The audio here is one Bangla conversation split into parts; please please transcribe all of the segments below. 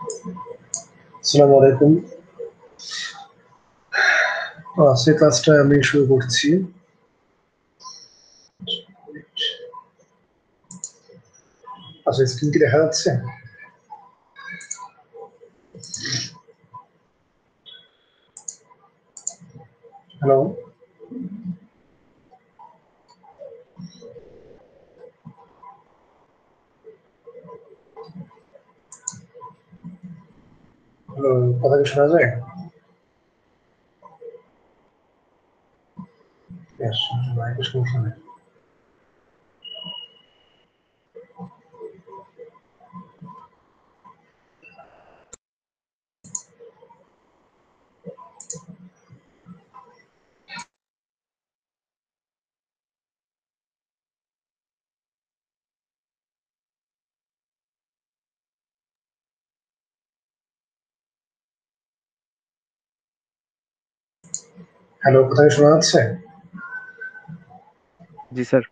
আসসালামু আলাইকুম। আজকের ক্লাসটা আমি শুরু করছি। আচ্ছা, স্ক্রিন কি দেখা যাচ্ছে? হ্যালো? হ্যালো, কথা কি শোনা যায়? Yes, মাইকের সমস্যা নেই। হ্যালো, কথা কি শোনা যাচ্ছে? জি স্যার।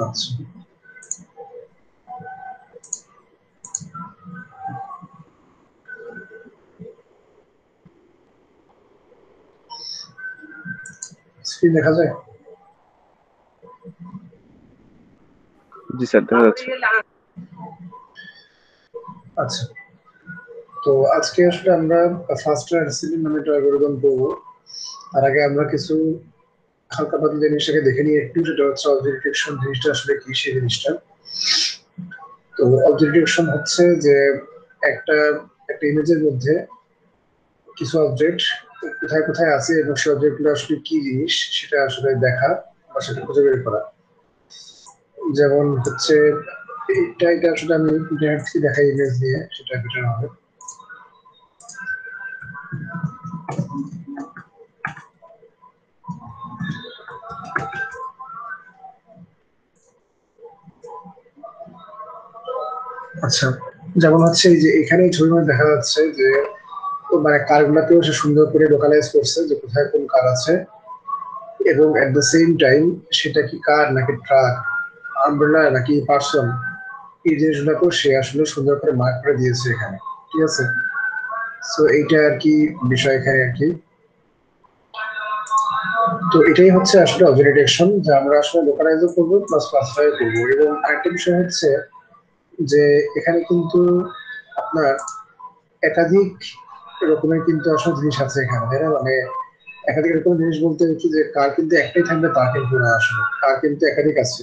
আচ্ছা। স্ক্রিন দেখা যায়? জি স্যার, দেখা যাচ্ছে। আচ্ছা। তো আজকে আসলে আমরা ফাস্টার অ্যান্ড নামে একটা অ্যালগরিদম পড়বো। তার আগে আমরা কিছু হালকা পাতলা জিনিসটাকে দেখে নিই একটু, সেটা হচ্ছে অবজেক্ট ডিটেকশন জিনিসটা আসলে কি সেই জিনিসটা। তো অবজেক্ট ডিটেকশন হচ্ছে যে একটা একটা ইমেজের মধ্যে কিছু অবজেক্ট কোথায় কোথায় আছে এবং সেই অবজেক্টগুলো আসলে কি জিনিস সেটা আসলে দেখা বা সেটা খুঁজে বের করা। যেমন হচ্ছে এটা আসলে আমি ইন্টারনেট থেকে দেখা ইমেজ দিয়ে সেটা বেটার হবে। আচ্ছা, যেমন হচ্ছে এই যে এখানে এই ছবির মধ্যে দেখা যাচ্ছে যে মানে কারগুলাকেও সে সুন্দর করে লোকালাইজ করছে যে কোথায় কোন কার আছে, এবং এট দ্য সেম টাইম সেটা কি কার নাকি ট্রাক, আমব্রেলা নাকি পার্সন, এই জিনিসগুলোকেও সে আসলে সুন্দর করে মার্ক করে দিয়েছে এখানে। ঠিক আছে, সো এইটা আর কি বিষয় এখানে আর কি। তো এটাই হচ্ছে আসলে অবজেক্ট ডিটেকশন, যে আমরা আসলে লোকালাইজও করবো প্লাস ক্লাসিফাই করবো। এবং আরেকটা বিষয় হচ্ছে যে এখানে কিন্তু আপনার একাধিক রকমের কিন্তু আসলে জিনিস আছে এখানে, তাই না? মানে একাধিক রকমের জিনিস বলতে হচ্ছে যে কার কিন্তু একটাই থাকবে তা কিন্তু না, আসলে কার কিন্তু একাধিক আছে।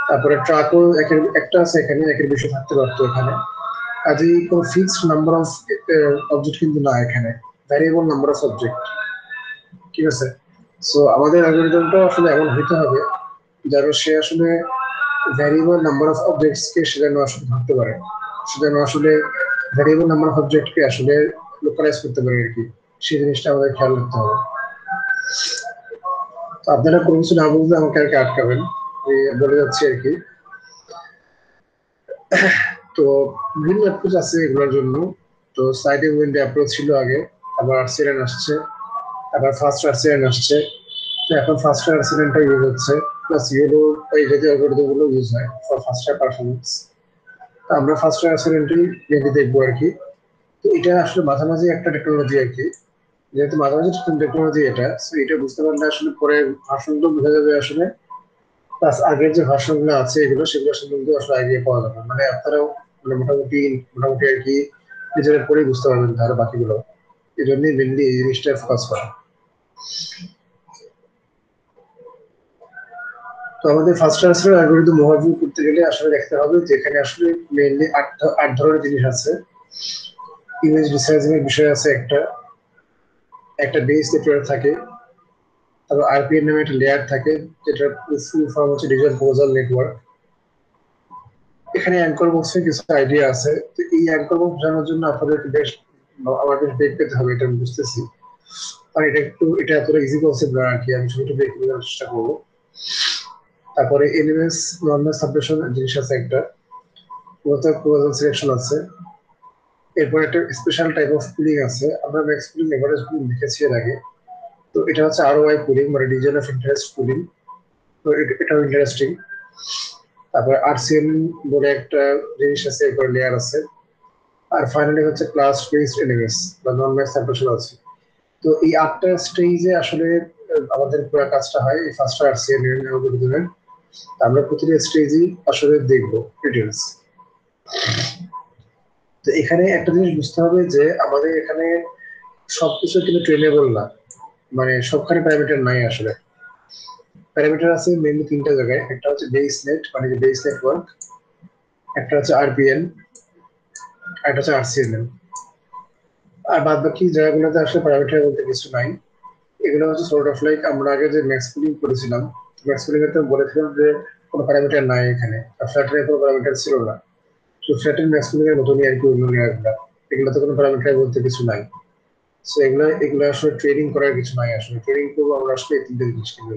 তারপরে ট্রাকও একটা আছে, এখানে একের বেশি থাকতে পারতো এখানে। কাজেই কোনো ফিক্সড নাম্বার অফ অবজেক্ট কিন্তু না এখানে, ভ্যারিয়েবল নাম্বার অফ অবজেক্ট। ঠিক আছে, সো আমাদের অ্যালগরিদমটা আসলে এমন হইতে হবে যেন সে আসলে ভ্যারিয়েবল নাম্বার অফ অবজেক্টস কে সে যেন আসলে ধরতে পারে, সে যেন আসলে ভ্যারিয়েবল নাম্বার অফ অবজেক্ট কে আসলে লোকালাইজ করতে পারে আর কি। সেই জিনিসটা আমাদের খেয়াল রাখতে হবে। তো আপনারা কোনো কিছু না বুঝলে আমাকে আর কি আটকাবেন, আমি বলে যাচ্ছি আর কি। তো বিভিন্ন অ্যাপ্রোচ আছে এগুলোর জন্য। তো সাইডে উইন্ডো অ্যাপ্রোচ ছিল আগে, আবার আর্সিলেন আসছে, আবার ফার্স্ট আর্সিলেন আসছে। তো এখন ফার্স্ট আর্সিলেনটা ইউজ হচ্ছে, প্লাস ইউরো এই জাতীয় অ্যালগরিদম গুলো ইউজ হয় ফর ফাস্টার পারফরমেন্স। আমরা ফার্স্ট আর্সিলেনটাই মেনলি দেখবো আর কি। তো এটা আসলে মাঝামাঝি একটা টেকনোলজি আর কি, যেহেতু মাঝামাঝি টেকনোলজি এটা, তো এটা বুঝতে পারলে আসলে পরে ভার্সনগুলো বোঝা যাবে আসলে। প্লাস আগের যে ভার্সনগুলো আছে এগুলো, সেগুলো সম্বন্ধে আসলে আইডিয়া পাওয়া যাবে, মানে আপনারাও মানে মোটামুটি মোটামুটি আর কি নিজেরা পড়েই বুঝতে পারবেন তাহলে বাকিগুলো। এই জন্যই মেনলি এই জিনিসটা ফোকাস করা। তো আমাদের ফার্স্ট ট্রান্সফার অ্যালগরিদম ওভারভিউ করতে গেলে আসলে দেখতে হবে যে এখানে আসলে মেইনলি আট ধরনের জিনিস আছে। ইমেজ রিসাইজিং এর বিষয় আছে একটা, একটা বেস নেটওয়ার্ক থাকে, তারপর আরপিএন নামে একটা লেয়ার থাকে, যেটা ফুল ফর্ম হচ্ছে ডিজিটাল প্রপোজাল নেটওয়ার্ক। এখানে অ্যাঙ্কর বক্সে কিছু আইডিয়া আছে। তো এই অ্যাঙ্কর বক্স জানার জন্য আপনাদের বেশ আমার বেশ বেগ পেতে হবে, এটা আমি বুঝতেছি। আর এটা এতটা ইজি কনসেপ্ট না আর কি, আমি শুধু বেগ বোঝার চেষ্টা করবো। তারপরে এনএমএস নর্মাল সাবমিশন জিনিস আছে একটা, প্রপোজাল সিলেকশন আছে। এরপর একটা স্পেশাল টাইপ অফ পুলিং আছে, আমরা ম্যাক্স পুলিং এভারেজ পুলিং দেখেছি এর আগে। তো এটা হচ্ছে আরওআই পুলিং, মানে রিজন অফ ইন্টারেস্ট পুলিং। তো এটাও ইন্টারেস্টিং। তারপরে আরসিএম বলে একটা জিনিস আছে, এরপর লেয়ার আছে। আর ফাইনালি হচ্ছে ক্লাস বেসড এলএমএস বা নন ম্যাথ স্যাম্পল আছে। তো এই 8টা স্টেজে আসলে আমাদের পুরো কাজটা হয় এই ফার্স্ট আরসিএ অ্যালগরিদমের। আমরা প্রতিটা স্টেজই আসলে দেখবো ডিটেলস। তো এখানে একটা জিনিস বুঝতে হবে যে আমাদের এখানে সবকিছু কিন্তু ট্রেনেবল না, মানে সবখানে প্যারামিটার নাই আসলে। প্যারামিটার আছে মেনলি 3টা জায়গায়, একটা হচ্ছে বেস নেট মানে যে বেস নেটওয়ার্ক, একটা হচ্ছে আরপিএন, একটা হচ্ছে আরসিএনএন। আর বাদ বাকি জায়গাগুলোতে আসলে প্যারামিটার বলতে কিছু নাই। এগুলো হচ্ছে সর্ট অফ লাইক আমরা আগে যে ম্যাক্স পুলিং করেছিলাম, ম্যাক্স পুলিং এ তো বলেছিলাম যে কোনো প্যারামিটার নাই এখানে, আর ফ্ল্যাটের কোনো প্যারামিটার ছিল না। তো ফ্ল্যাটের ম্যাক্স পুলিং এর মতনই আর কি অন্য লেয়ারগুলো, এগুলোতে কোনো প্যারামিটার বলতে কিছু নাই। সো এগুলো এগুলো আসলে ট্রেডিং করার কিছু নাই, আসলে ট্রেডিং করবো আমরা আসলে এই 3টে জিনিস কিনবো।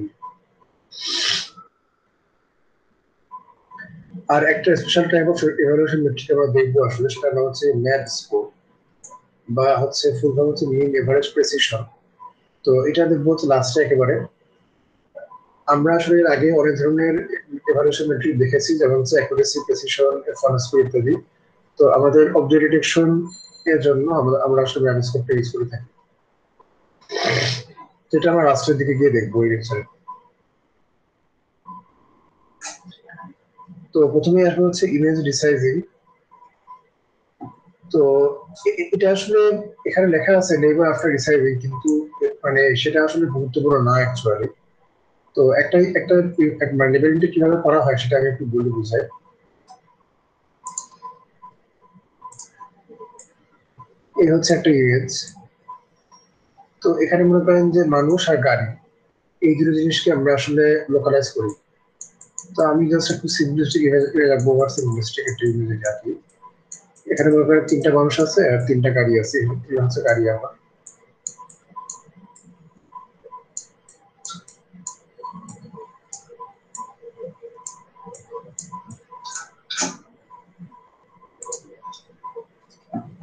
আর একটা special type of evaluation metric আমরা দেখবো আসলে, সেটা নাম হচ্ছে ম্যাথ স্কোর, বা হচ্ছে ফুল ফর্ম হচ্ছে মিন এভারেজ প্রেসিশন। তো এটা দেখবো হচ্ছে লাস্টে একেবারে। আমরা আসলে এর আগে অনেক ধরনের এভালুয়েশন মেট্রিক দেখেছি, যেমন হচ্ছে অ্যাকুরেসি, প্রেসিশন, পারফরম্যান্স স্কোর ইত্যাদি। তো আমাদের অবজেক্ট ডিটেকশন এর জন্য আমরা আসলে ম্যাথ স্কোরটা ইউজ করে থাকি, যেটা আমরা লাস্টের দিকে গিয়ে দেখবো এই লেকচারে। তো প্রথমে আসবে হচ্ছে ইমেজ রিসাইজিং। তো এটা আসলে এখানে লেখা আছে নেইবার আফটার রিসাইজিং, কিন্তু মানে সেটা আসলে গুরুত্বপূর্ণ না অ্যাকচুয়ালি। তো একটা একটা মানে লেবেলিংটা কিভাবে করা হয় সেটা আমি একটু বলে বুঝাই। এই হচ্ছে একটা ইমেজ। তো এখানে মনে করেন যে মানুষ আর গাড়ি, এই দুটো জিনিসকে আমরা আসলে লোকালাইজ করি। তো আমি জাস্ট একটু সিম্পলিস্টিক ইমেজ রাখবো, ওভার সিম্পলিস্টিক একটা ইমেজ রাখি। এখানে মনে করেন 3টা মানুষ আছে আর 3টা গাড়ি আছে, এই হচ্ছে গাড়ি আমার।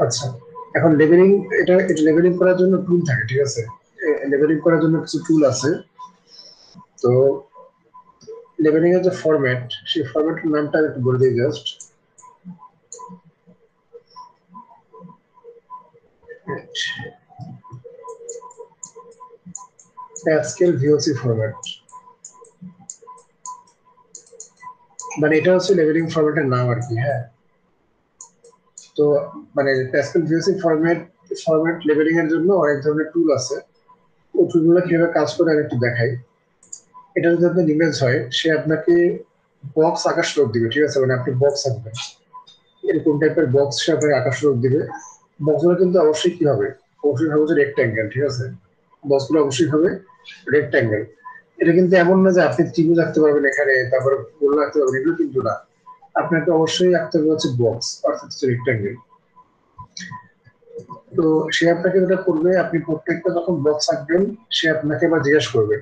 আচ্ছা, এখন লেবেলিং, এটা লেবেলিং করার জন্য টুল থাকে, ঠিক আছে? লেবেলিং করার জন্য কিছু টুল আছে। তো লেবেলিং এর যে ফরম্যাট, সেই ফরম্যাটের নামটা আমি একটু বলে দিই জাস্ট। প্যাসকেল ভিওসি ফরম্যাট, মানে এটা হচ্ছে লেবেলিং ফরম্যাটের নাম আর কি। হ্যাঁ, তো মানে প্যাসকেল ভিওসি ফরম্যাট লেবেলিং এর জন্য অনেক ধরনের টুল আছে। ওই টুলগুলো কিভাবে কাজ করে আমি একটু দেখাই। এটা যদি আপনার ইমেজ হয়, সে আপনাকে বক্স আকাশ রূপ দিবে, ঠিক আছে? মানে আপনি বক্স আঁকবেন, এরকম টাইপের বক্স সে আপনাকে আকাশ রূপ দিবে। বক্সগুলো কিন্তু অবশ্যই কি হবে, অবশ্যই হবে যে রেক্ট্যাঙ্গেল, ঠিক আছে? বক্সগুলো অবশ্যই হবে রেক্ট্যাঙ্গেল। এটা কিন্তু এমন না যে আপনি ত্রিভুজ আঁকতে পারবেন এখানে, তারপরে গোল আঁকতে পারবেন, এগুলো কিন্তু না। আপনাকে অবশ্যই আঁকতে হবে হচ্ছে বক্স, অর্থাৎ হচ্ছে রেক্ট্যাঙ্গেল। তো সে আপনাকে যেটা করবে, আপনি প্রত্যেকটা যখন বক্স আঁকবেন, সে আপনাকে আবার জিজ্ঞেস করবে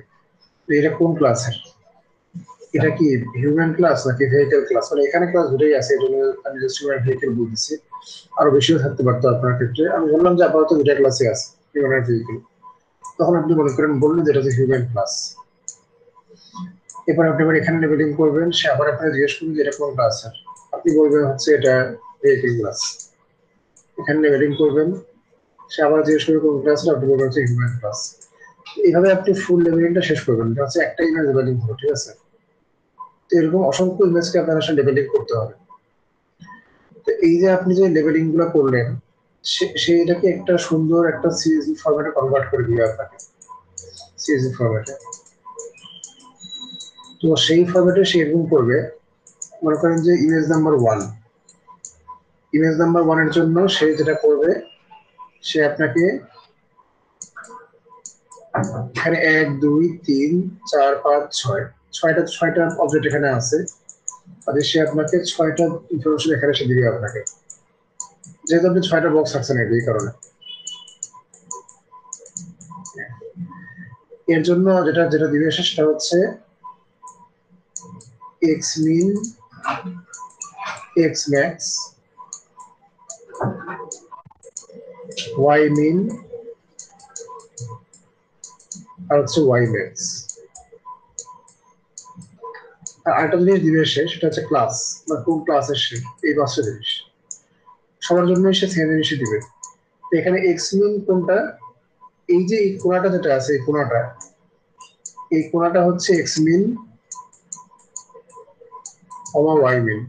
যে এটা কোন ক্লাসের, এটা কি হিউম্যান ক্লাস নাকি ভেহিকেল ক্লাস। মানে এখানে ক্লাস দুটোই আছে, এই জন্য আমি জাস্ট হিউম্যান ভেহিকেল বলতেছি। আরো বেশিও থাকতে পারতো আপনার ক্ষেত্রে, আমি বললাম যে আপাতত দুটা ক্লাসে আছে, হিউম্যান আর ভেহিকেল। তখন আপনি মনে করেন বললেন যেটা হচ্ছে হিউম্যান ক্লাস। এরপর আপনি আবার এখানে লেবেলিং করবেন, সে আবার আপনাকে জিজ্ঞেস করবেন যে এটা কোন ক্লাসের, আপনি বলবেন হচ্ছে এটা ভেহিকেল ক্লাস। এখানে লেবেলিং করবেন, সে আবার জিজ্ঞেস করবে কোন ক্লাসের, আপনি বলবেন হচ্ছে হিউম্যান ক্লাস। এইভাবে আপনি ফুল লেবেলিংটা শেষ করবেন, এটা হচ্ছে একটা ইমেজ লেবেলিং হলো, ঠিক আছে? তো এরকম অসংখ্য ইমেজকে আপনার আসলে লেবেলিং করতে হবে। তো এই যে আপনি যে লেবেলিং গুলো করলেন, সে এটাকে একটা সুন্দর একটা সিএসভি ফরম্যাটে কনভার্ট করে দিবে আপনাকে, সিএসভি ফরম্যাটে। তো সেই ফরম্যাটে সে এরকম করবে, মনে করেন যে ইমেজ নাম্বার 1 এর জন্য সে যেটা করবে, সে আপনাকে এখানে 1 2 3 4 5 6 ছয়টা অবজেক্ট এখানে আছে, তাহলে সে আপনাকে 6টা ইনফরমেশন এখানে সে দিবে আপনাকে, যেহেতু আপনি 6টা বক্স রাখছেন এই কারণে। এর জন্য যেটা যেটা দিবে সেটা হচ্ছে এক্স মিন, এক্স ম্যাক্স, ওয়াই মিন, আর হচ্ছে ওয়াই ম্যাক্স। আর একটা জিনিস দিবে সে, সেটা হচ্ছে ক্লাস, বা কোন ক্লাসের সে, এই 5টা জিনিস। সবার জন্য সে সেম জিনিসই দিবে। তো এখানে এক্স মিন কোনটা, এই যে এই কোণাটা যেটা আছে এই কোণাটা হচ্ছে এক্স মিন কমা ওয়াই মিন,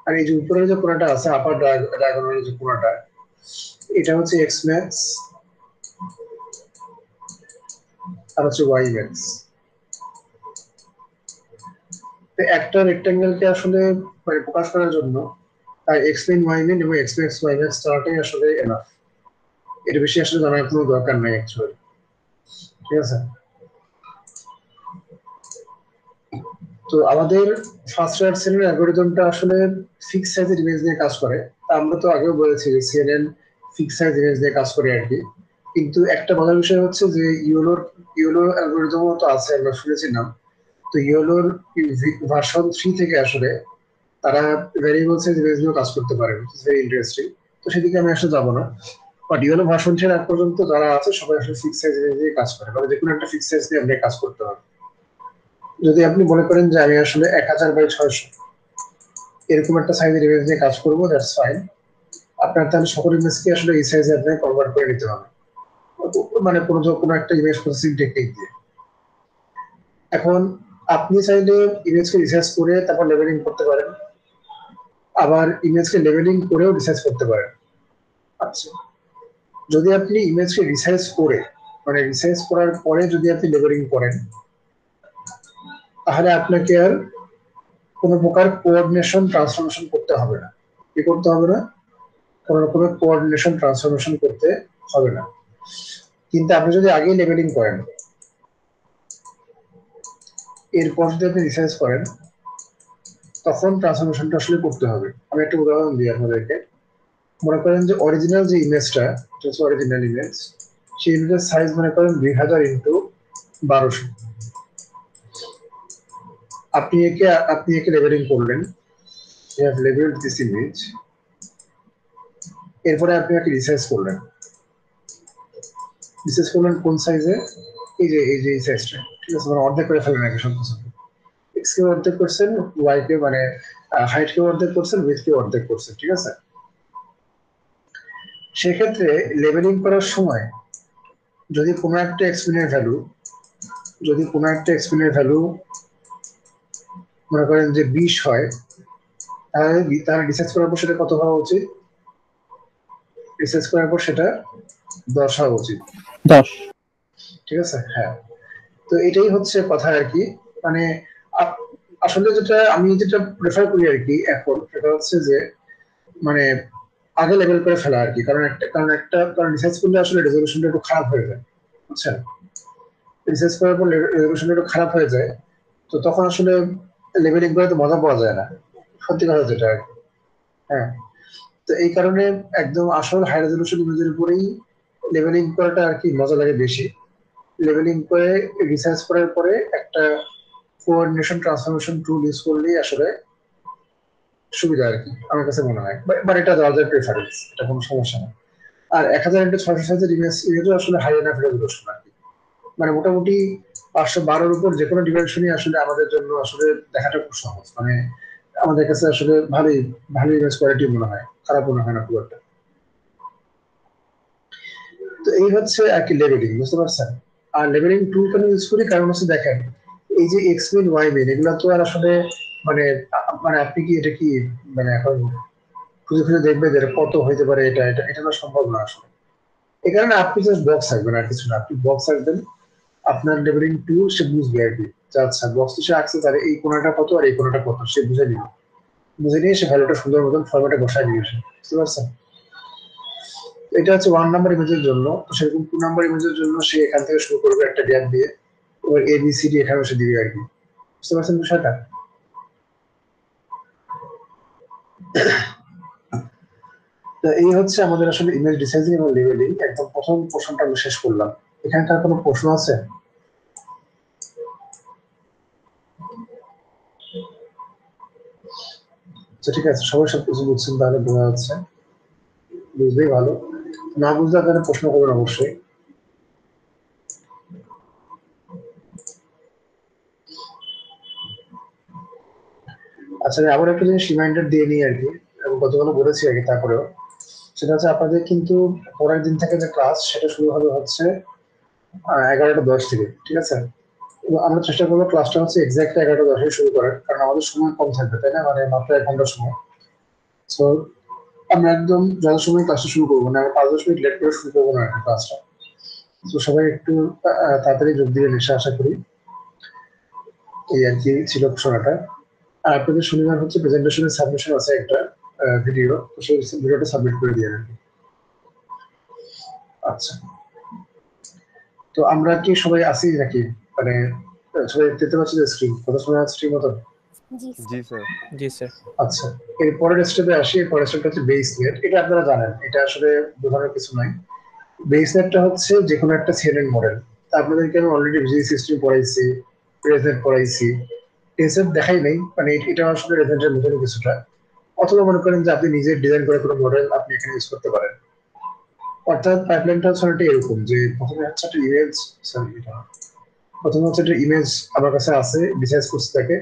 আর এই যে উপরে যে কোণাটা আছে আপার ডায়াগোনালের যে কোণাটা, এটা হচ্ছে এক্স ম্যাক্স আর হচ্ছে ওয়াই ম্যাক্স। একটা রেক্টাঙ্গেলকে আসলে মানে প্রকাশ করার জন্য তার এক্স মিন ওয়াই মিন এবং এক্স ম্যাক্স ওয়াই ম্যাক্স তারাটাই আসলে এনাফ, এর বেশি আসলে জানার কোনো দরকার নাই অ্যাকচুয়ালি। ঠিক আছে, তো আমাদের ফার্স্ট রাইট সিএনএন অ্যালগরিদমটা আসলে ফিক্স সাইজের ইমেজ নিয়ে কাজ করে। আমরা তো আগেও বলেছি যে সিএনএন ফিক্স সাইজ ইমেজ নিয়ে কাজ করে আর কি। কিন্তু একটা মজার বিষয় হচ্ছে যে ইয়োলো অ্যালগরিদমও তো আছে, আমরা শুনেছিলাম। তো ইয়োলোর ভার্সন 3 থেকে আসলে তারা ভ্যারিয়েবল সাইজ ইমেজ নিয়েও কাজ করতে পারে, which is very interesting। তো সেদিকে আমি আসলে যাবো না, বাট ইয়োলো ভার্সন 3 আগ পর্যন্ত যারা আছে সবাই আসলে ফিক্স সাইজ ইমেজ নিয়ে কাজ করে, মানে যে কোনো একটা ফিক্স সাইজ নিয়ে আপনি কাজ করতে হবে। যদি আপনি মনে করেন যে আমি আসলে 1000 বাই 600 এরকম একটা সাইজের ইমেজ নিয়ে কাজ করবো, দ্যাটস ফাইন। আপনার তাহলে সকল ইমেজকে আসলে এই সাইজে আপনাকে কনভার্ট করে নিতে হবে, মানে কোনো একটা ইমেজ প্রসেসিং টেকনিক দিয়ে। এখন আপনি চাইলে ইমেজকে রিসার্চ করে তারপর লেবেলিং করতে পারেন, আবার ইমেজকে লেবেলিং করেও রিসার্চ করতে পারেন। আচ্ছা, যদি আপনি ইমেজকে রিসার্চ করে মানে রিসার্চ করার পরে যদি আপনি লেবেলিং করেন, তাহলে আপনাকে আর কোনো প্রকার কোঅর্ডিনেশন ট্রান্সফরমেশন করতে হবে না। কি করতে হবে না? কোনো রকমের কোঅর্ডিনেশন ট্রান্সফরমেশন করতে হবে না। কিন্তু আপনি যদি আগেই লেবেলিং করেন, এরপর যদি আপনি রিসার্চ করেন, তখন ট্রান্সফরমেশনটা আসলে করতে হবে। আমি একটা উদাহরণ দিই আপনাদেরকে। মনে করেন যে অরিজিনাল যে ইমেজটা, হচ্ছে অরিজিনাল ইমেজ, সেই ইমেজের সাইজ মনে করেন 2000 ইন্টু 1200। আপনি একে লেবেলিং করলেন, you have labeled this image। এরপরে আপনি একে রিসার্চ করলেন, রিসার্চ করলেন কোন সাইজে, এই যে এই সাইজটা, ঠিক আছে, মানে অর্ধেক করে ফেলেন আগে সব কিছু। এক্স কে অর্ধেক করছেন, ওয়াই কে মানে হাইট কে অর্ধেক করছেন, উইথ কে অর্ধেক করছেন, ঠিক আছে। সেক্ষেত্রে লেবেলিং করার সময় যদি কোনো একটা এক্সপিনের ভ্যালু মনে করেন যে 20 হয়, তাহলে রিসার্চ করার পর সেটা কত হওয়া উচিত? রিসার্চ করার পর সেটা 10 হওয়া উচিত। 10। ঠিক আছে, হ্যাঁ। তো এটাই হচ্ছে কথা আর কি। মানে আসলে যেটা প্রেফার করি আর কি এখন, সেটা হচ্ছে যে মানে আগে লেভেল করে ফেলা আর কি। কারণ রিসার্চ করলে আসলে রেজলিউশনটা একটু খারাপ হয়ে যায়, বুঝছেন। রিসার্চ করার পর রেজলিউশনটা একটু খারাপ হয়ে যায়, তো তখন আসলে লেভেলিং করে তো মজা পাওয়া যায় না, সত্যি কথা যেটা আর কি। হ্যাঁ, তো এই কারণে একদম আসল হাই রেজলিউশন ইমেজের উপরেই লেভেলিং করাটা আর কি মজা লাগে বেশি। লেভেলিং করে রিসার্চ করার পরে একটা কোঅর্ডিনেশন ট্রান্সফরমেশন টুল ইউজ করলেই আসলে সুবিধা আর কি, আমার কাছে মনে হয়। বাট এটা যাদের প্রেফারেন্স, এটা কোনো সমস্যা না। আর 1000 ইন্টু 600 সাইজের ইমেজও আসলে হাই এনাফ রেজলিউশন আর কি। মানে মোটামুটি 512-র উপর যে কোনো ডিমেনশনই আসলে আমাদের জন্য আসলে দেখাটা খুব সহজ। মানে আমাদের কাছে আসলে ভালো ইমেজ কোয়ালিটি মনে হয়, খারাপ মনে হয় না খুব একটা। তো এই হচ্ছে আর কি লেবেলিং, বুঝতে পারছেন। আর লেবেলিং টুল কেন ইউজ করি, কারণ হচ্ছে দেখেন এই যে এক্স মিন ওয়াই মিন এগুলো তো আর আসলে মানে মানে আপনি কি এটা কি মানে এখন খুঁজে খুঁজে দেখবে যে এটা কত হইতে পারে, এটা না সম্ভব না আসলে। এই কারণে আপনি জাস্ট বক্স আঁকবেন আর কিছু না, আপনি বক্স আঁকবেন, আপনার লেবেলিং টুল সে বুঝবে আর কি। আচ্ছা, বক্স তো সে আঁকছে, তাহলে এই কোণাটা কত আর এই কোণাটা কত সে বুঝে নিবে, বুঝে নিয়ে সে ভ্যালুটা সুন্দর মতন ফরম্যাটে বসায় নিয়ে আসে, বুঝতে পারছেন। এটা হচ্ছে 1 নাম্বার ইমেজের জন্য। তো সেরকম 2 নাম্বার ইমেজের জন্য সে এখান থেকে শুরু করবে একটা গ্যাপ দিয়ে, ওর ABCD এখানে সে দিবে আর কি, বুঝতে পারছেন বিষয়টা। তো এই হচ্ছে আমাদের আসলে ইমেজ রিসাইজিং এবং লেবেলিং। একদম প্রথম পোর্শনটা আমি শেষ করলাম। এখানকার কোনো প্রশ্ন আছে? আচ্ছা, ঠিক আছে, সবাই সবকিছু বুঝছেন তাহলে বোঝা যাচ্ছে, বুঝলেই ভালো। না বুঝলে আপনারা প্রশ্ন করবেন অবশ্যই। আচ্ছা, আমি আবার একটা জিনিস রিমাইন্ডার দিয়ে নিই আর কি, আমি গতকালও বলেছি আর কি, তারপরেও সেটা হচ্ছে আপনাদের কিন্তু পরের দিন থেকে যে ক্লাস সেটা শুরু হবে হচ্ছে 11টা 10 থেকে, ঠিক আছে? এবং আমরা চেষ্টা করবো ক্লাসটা হচ্ছে এক্সাক্ট 11টা 10 শুরু করার, কারণ আমাদের সময় কম থাকবে, তাই না? মানে মাত্র 1 ঘন্টা সময়। সো আমরা একদম যথাসময়ে ক্লাসটা শুরু করবো না, 5-10 মিনিট লেট করে শুরু করবো না আর কি ক্লাসটা। তো সবাই একটু তাড়াতাড়ি যোগ দিয়ে এসে আশা করি। এই আর কি ছিল শোনাটা। আর আপনাদের শনিবার হচ্ছে প্রেজেন্টেশনের সাবমিশন আছে একটা ভিডিও, তো সেই ভিডিওটা সাবমিট করে দিয়ে রাখি। আচ্ছা, তো আমরা কি সবাই আসি নাকি? মানে সবাই দেখতে পাচ্ছি যে স্ক্রিন কথা শোনা যাচ্ছে ঠিক মতো? জি স্যার। জি স্যার। আচ্ছা, এর পরের স্টেপে আসি। এর পরের স্টেপটা হচ্ছে বেস নেট। এটা আপনারা জানেন, এটা আসলে বোঝানোর কিছু নাই। বেস নেটটা হচ্ছে যে কোনো একটা সিএনএন মডেল। তা আপনাদেরকে আমি অলরেডি ভিজি সিস্টেম পড়াইছি, রেজনেট পড়াইছি, টেনসেট দেখাই নাই, মানে এটা আসলে রেজনেটের মতনই কিছুটা। অথবা মনে করেন যে আপনি নিজে ডিজাইন করে কোনো মডেল আপনি এখানে ইউজ করতে পারেন। অর্থাৎ পাইপলাইনটা হচ্ছে অনেকটা এরকম যে প্রথমে হচ্ছে একটা ইমেজ, সরি এটা প্রথমে হচ্ছে একটা ইমেজ আমার কাছে আছে, ডিসাইজ করছি তাকে,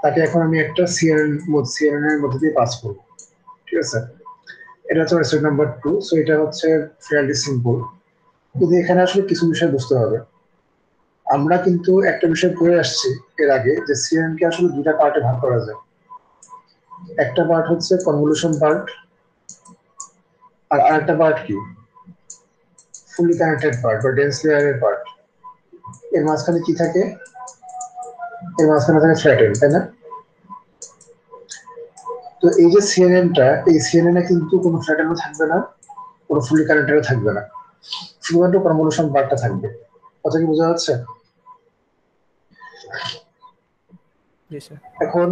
তাকে এখন আমি একটা সিএনএন এর মধ্যে দিয়ে পাস করবো, ঠিক আছে? এটা হচ্ছে স্টেপ নাম্বার 2। সো এটা হচ্ছে ফেয়ারলি সিম্পল, কিন্তু এখানে আসলে কিছু বিষয় বুঝতে হবে। আমরা কিন্তু একটা বিষয় পড়ে আসছি এর আগে, যে সিএনএন কে আসলে দুটা পার্টে ভাগ করা যায়। একটা পার্ট হচ্ছে কনভলিউশন পার্ট, আর আরেকটা পার্ট কি ফুলি কানেক্টেড পার্ট বা ডেন্স লেয়ারের পার্ট। এর মাঝখানে কি থাকে? এর মাঝখানে থাকে ফ্ল্যাটেন, তাই না? তো এই যে সিএনএনটা, এই সিএনএন এ কিন্তু কোনো ফ্ল্যাটেনও থাকবে না, কোনো ফুলি কানেক্টেডও থাকবে না, শুধুমাত্র কনভলিউশন পার্টটা থাকবে। কথা কি বোঝা যাচ্ছে? জি স্যার। এখন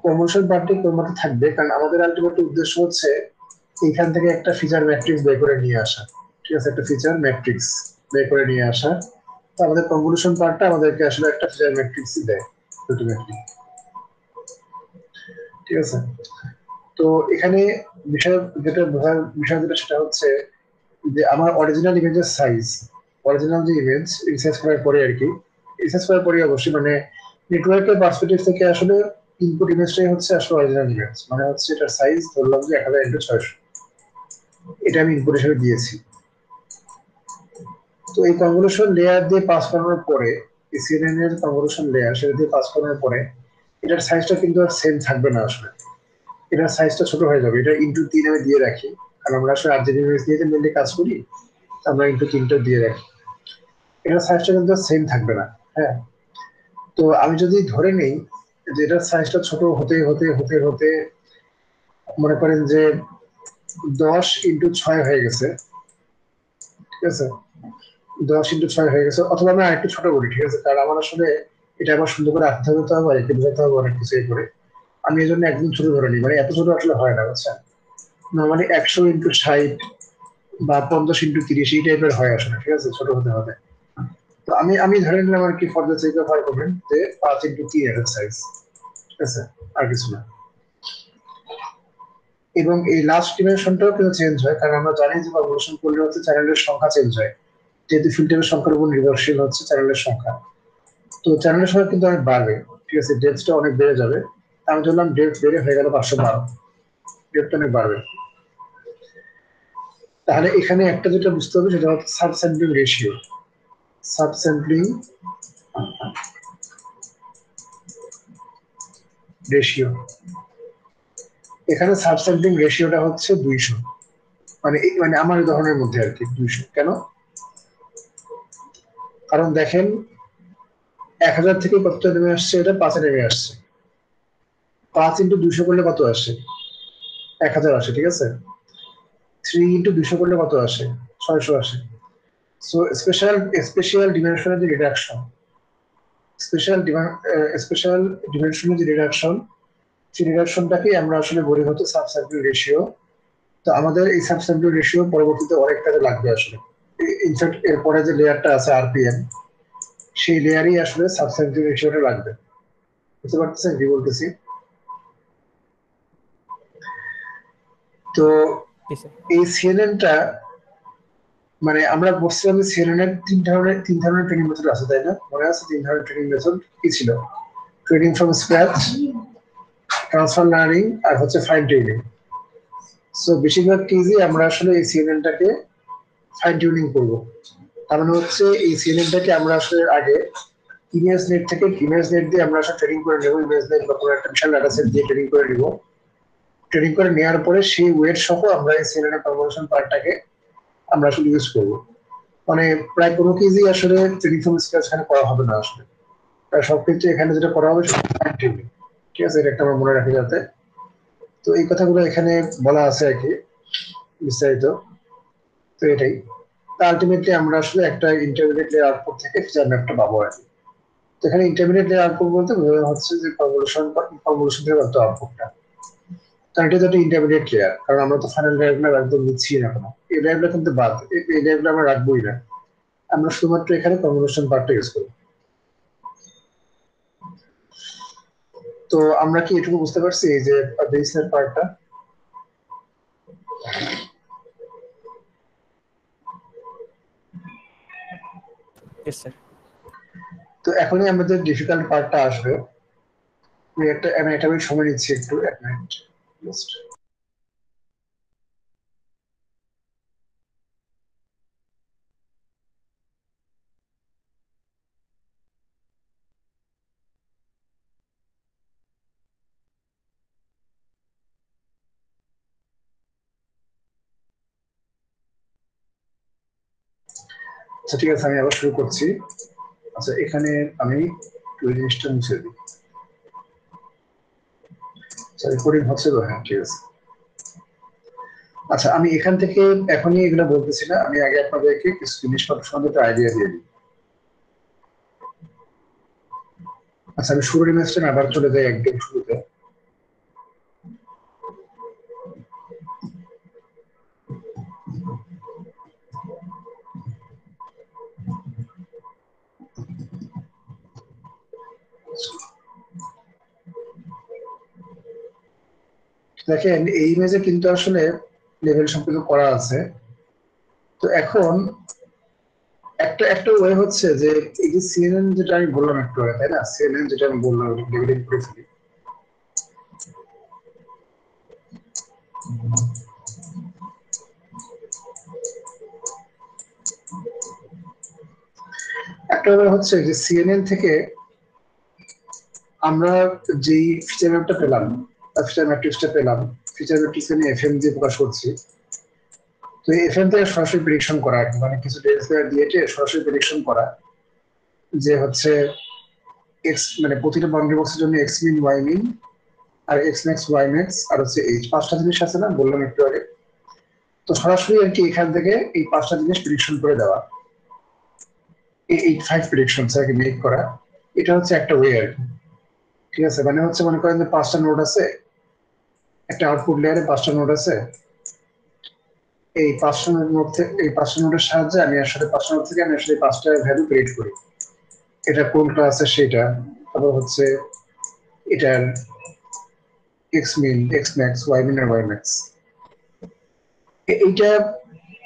কনভলিউশন পার্টটা কেবলমাত্র থাকবে কারণ আমাদের আলটিমেট উদ্দেশ্য হচ্ছে এইখান থেকে একটা ফিচার ম্যাট্রিক্স বের করে নিয়ে আসা, ঠিক আছে? একটা ফিচার ম্যাট্রিক্স বের করে নিয়ে আসা। তো আমাদের কনভলিউশন পার্টটা আমাদেরকে আসলে একটা ফিচার ম্যাট্রিক্সই দেয় আলটিমেটলি, ঠিক আছে? তো এখানে বিষয় যেটা বোঝার বিষয় যেটা সেটা হচ্ছে যে আমার অরিজিনাল ইমেজের সাইজ, অরিজিনাল যে ইমেজ রিসার্চ করার পরে আর কি, রিসার্চ করার পরে অবশ্যই মানে নেটওয়ার্কের পার্সপেক্টিভ থেকে আসলে ইনপুট ইমেজটাই হচ্ছে আসলে অরিজিনাল ইমেজ, মানে হচ্ছে এটার সাইজ ধরলাম যে 1000x600, এটা আমি ইনপুট হিসেবে দিয়েছি। তো এই কনভলিউশন লেয়ার দিয়ে পাস করানোর পরে, এই সিএনএন এর কনভলিউশন লেয়ার সেটা দিয়ে পাস করানোর পরে এটার সাইজটা কিন্তু আর সেম থাকবে না আসলে, এটার সাইজটা ছোট হয়ে যাবে। এটা ইনটু 3 আমি দিয়ে রাখি, কারণ আমরা আসলে আরজিবি ইমেজ দিয়ে মেনলি কাজ করি, আমরা ইনটু 3টা দিয়ে রাখি। এটার সাইজটা কিন্তু সেম থাকবে না। হ্যাঁ, তো আমি যদি ধরে নেই যে এটার সাইজটা ছোট হতে হতে হতে হতে মনে করেন যে 10x6 হয়ে গেছে, ঠিক আছে? 10x6 হয়ে গেছে, অথবা আমি আরেকটু ছোট করি, ঠিক আছে? কারণ আমার আসলে এটা আবার সুন্দর করে আঁকতে হবে, তো আবার একটু বোঝাতে হবে অনেক কিছু করে। আমি এই জন্য একদম ছোট ধরে নিই, মানে এত ছোট আসলে হয় না, বুঝছেন? নর্মালি 100x60 বা 50x30 এই টাইপের হয় আসলে, ঠিক আছে? ছোট হতে হবে। তো আমি আমি ধরে নিলাম আর কি, for the sake of argument, যে 5x3 এর সাইজ, ঠিক আছে? আর কিছু না। এবং এই লাস্ট ডিমেনশনটাও কিন্তু চেঞ্জ হয়, কারণ আমরা জানি যে কনভলিউশন করলে হচ্ছে চ্যানেলের সংখ্যা চেঞ্জ হয়, যেহেতু ফিল্টারের সংখ্যার উপর নির্ভরশীল হচ্ছে চ্যানেলের সংখ্যা। তো চ্যানেলের সংখ্যা কিন্তু অনেক বাড়বে, ঠিক আছে? ডেপথটা অনেক বেড়ে যাবে। আমি ধরলাম ডেপথ বেড়ে হয়ে গেল 512, ডেপথ অনেক বাড়বে। তাহলে এখানে একটা যেটা বুঝতে হবে সেটা হচ্ছে সাবস্যাম্পলিং রেশিও। সাবস্যাম্পলিং রেশিও, এখানে সাবস্যাম্পলিং রেশিওটা হচ্ছে 200, মানে মানে আমার উদাহরণের মধ্যে আর কি 200। কেন? কারণ দেখেন 1000 থেকে কত নেমে আসছে, এটা 5-এ নেমে আসছে। 5x200 করলে কত আসে? 1000 আসে, ঠিক আছে? 3x200 করলে কত আসে? 600 আসে। সো স্পেশাল ডিমেনশনের যে রিডাকশন, স্পেশাল ডিমেনশনের যে রিডাকশন, সেই রিডাকশনটাকে আমরা আসলে বলি হচ্ছে সাবস্যাম্পলিং রেশিও। তো আমাদের এই সাবস্যাম্পলিং রেশিও পরবর্তীতে অনেক কাজে লাগবে আসলে। ইনফ্যাক্ট এরপরে যে লেয়ারটা আছে আরপিএম, সেই লেয়ারই আসলে সাবস্যাম্পলিং রেশিওটা লাগবে। বুঝতে পারতেছেন কি বলতেছি? তো জি স্যার। এই সিএনএনটা মানে আমরা বলছিলাম যে সিএনএন এর তিন ধরনের ট্রেনিং মেথড আছে, তাই না? মনে আছে 3 ধরনের ট্রেনিং মেথড কি ছিল? Training from scratch, transfer learning আর হচ্ছে ফাইন টিউনিং। সো বেশিরভাগ কেসে আমরা আসলে এই সিএনএনটাকে ফাইন টিউনিং করবো। তার মানে হচ্ছে এই সিএনএনটাকে আমরা আসলে আগে ইমেজ নেট থেকে ইমেজ নেট দিয়ে আমরা আসলে ট্রেনিং করে নেবো, ইমেজ নেট বা কোনো একটা বিশাল ডাটা সেট দিয়ে ট্রেনিং করে নিবো। ট্রেনিং করে নেওয়ার পরে সেই ওয়েট সহ আমরা এই সিএনএন কনভলিউশন পার্টটাকে আমরা আসলে ইউজ করবো। মানে প্রায় কোনো কেজি আসলে ট্রেনিং ফ্রম স্ক্র্যাচ এখানে করা হবে না আসলে, প্রায় সব ক্ষেত্রে এখানে যেটা করা হবে সেটা ফাইন টিউনিং। ঠিক আছে, এটা একটা আমরা মনে রাখি যাতে। তো এই কথাগুলো এখানে বলা আছে আর কি বিস্তারিত। তো এটাই আলটিমেটলি আমরা আসলে একটা ইন্টারমিডিয়েট লেয়ার আউটপুট থেকে ফিচার ম্যাপটা পাবো আর কি। তো এখানে ইন্টারমিডিয়েট লেয়ার আউটপুট বলতে বোঝানো হচ্ছে যে কনভলিউশন থেকে প্রাপ্ত আউটপুটটা। কারণ এটা তো ইন্টারমিডিয়েট লেয়ার, কারণ আমরা তো ফাইনাল লেয়ারগুলো একদম নিচ্ছি না কোনো, এই লেয়ারগুলো কিন্তু বাদ, এই লেয়ারগুলো আমরা রাখবোই না, আমরা শুধুমাত্র এখানে কনভলিউশন পার্টটা ইউজ করবো। তো আমরা কি এটুকু বুঝতে পারছি যে বেসিনের পার্টটা? Yes sir. তো এখনই আমাদের ডিফিকাল্ট পার্টটা আসবে। আমি একটা মিনিট সময় নিচ্ছি, একটু 1 মিনিট জাস্ট। আচ্ছা ঠিক আছে, আমি আবার শুরু করছি। আচ্ছা এখানে আমি ওই জিনিসটা মুছে দিই। রেকর্ডিং হচ্ছে তো? হ্যাঁ ঠিক আছে। আচ্ছা আমি এখান থেকে এখনই এগুলো বলতেছি না, আমি আগে আপনাদেরকে কিছু জিনিসপত্র সম্বন্ধে আইডিয়া দিয়ে দিই। আচ্ছা আমি শুরুর ইমেজটা আবার চলে যাই একদম শুরুতে। দেখেন এই ইমেজে কিন্তু আসলে লেভেল সম্পর্কে করা আছে। তো এখন একটা একটা ওয়ে হচ্ছে যে এই যে সিএনএন যেটা আমি বললাম একটু আগে, তাই না, সিএনএন যেটা আমি বললাম লেভেলিং করে ফেলি। একটা ব্যাপার হচ্ছে যে সিএনএন থেকে আমরা যেই ফিচার ম্যাপটা পেলাম, ফিচার ম্যাট্রিক্সটা পেলাম, ফিচার ম্যাট্রিক্স আমি এফএম দিয়ে প্রকাশ করছি। তো এফএম থেকে সরাসরি প্রেডিকশন করা আর কি, মানে কিছু ডেটা দিয়ে সরাসরি প্রেডিকশন করা যে হচ্ছে এক্স, মানে প্রতিটা বাউন্ডারি বক্সের জন্য এক্স মিন, ওয়াই মিন, আর এক্স ম্যাক্স, ওয়াই ম্যাক্স, আর হচ্ছে এইচ, পাঁচটা জিনিস আছে না বললাম একটু আগে। তো সরাসরি আর কি এখান থেকে এই পাঁচটা জিনিস প্রেডিকশন করে দেওয়া, এই 5 প্রেডিকশন আর কি মেক করা। এটা হচ্ছে একটা ওয়ে আর কি। ঠিক আছে, মানে হচ্ছে মনে করেন যে পাঁচটা নোড আছে, একটা আউটপুট লেয়ারে পাঁচটা নোড আছে। এই পাঁচটা নোড মধ্যে, এই পাঁচটা নোডের সাহায্যে আমি আসলে পাঁচটা নোড থেকে আমি আসলে পাঁচটা ভ্যালু ক্রিয়েট করি। এটা কোনটা আছে সেটা, তারপর হচ্ছে এটার এক্স মিন, এক্স ম্যাক্স, ওয়াই মিন আর ওয়াই ম্যাক্স। এইটা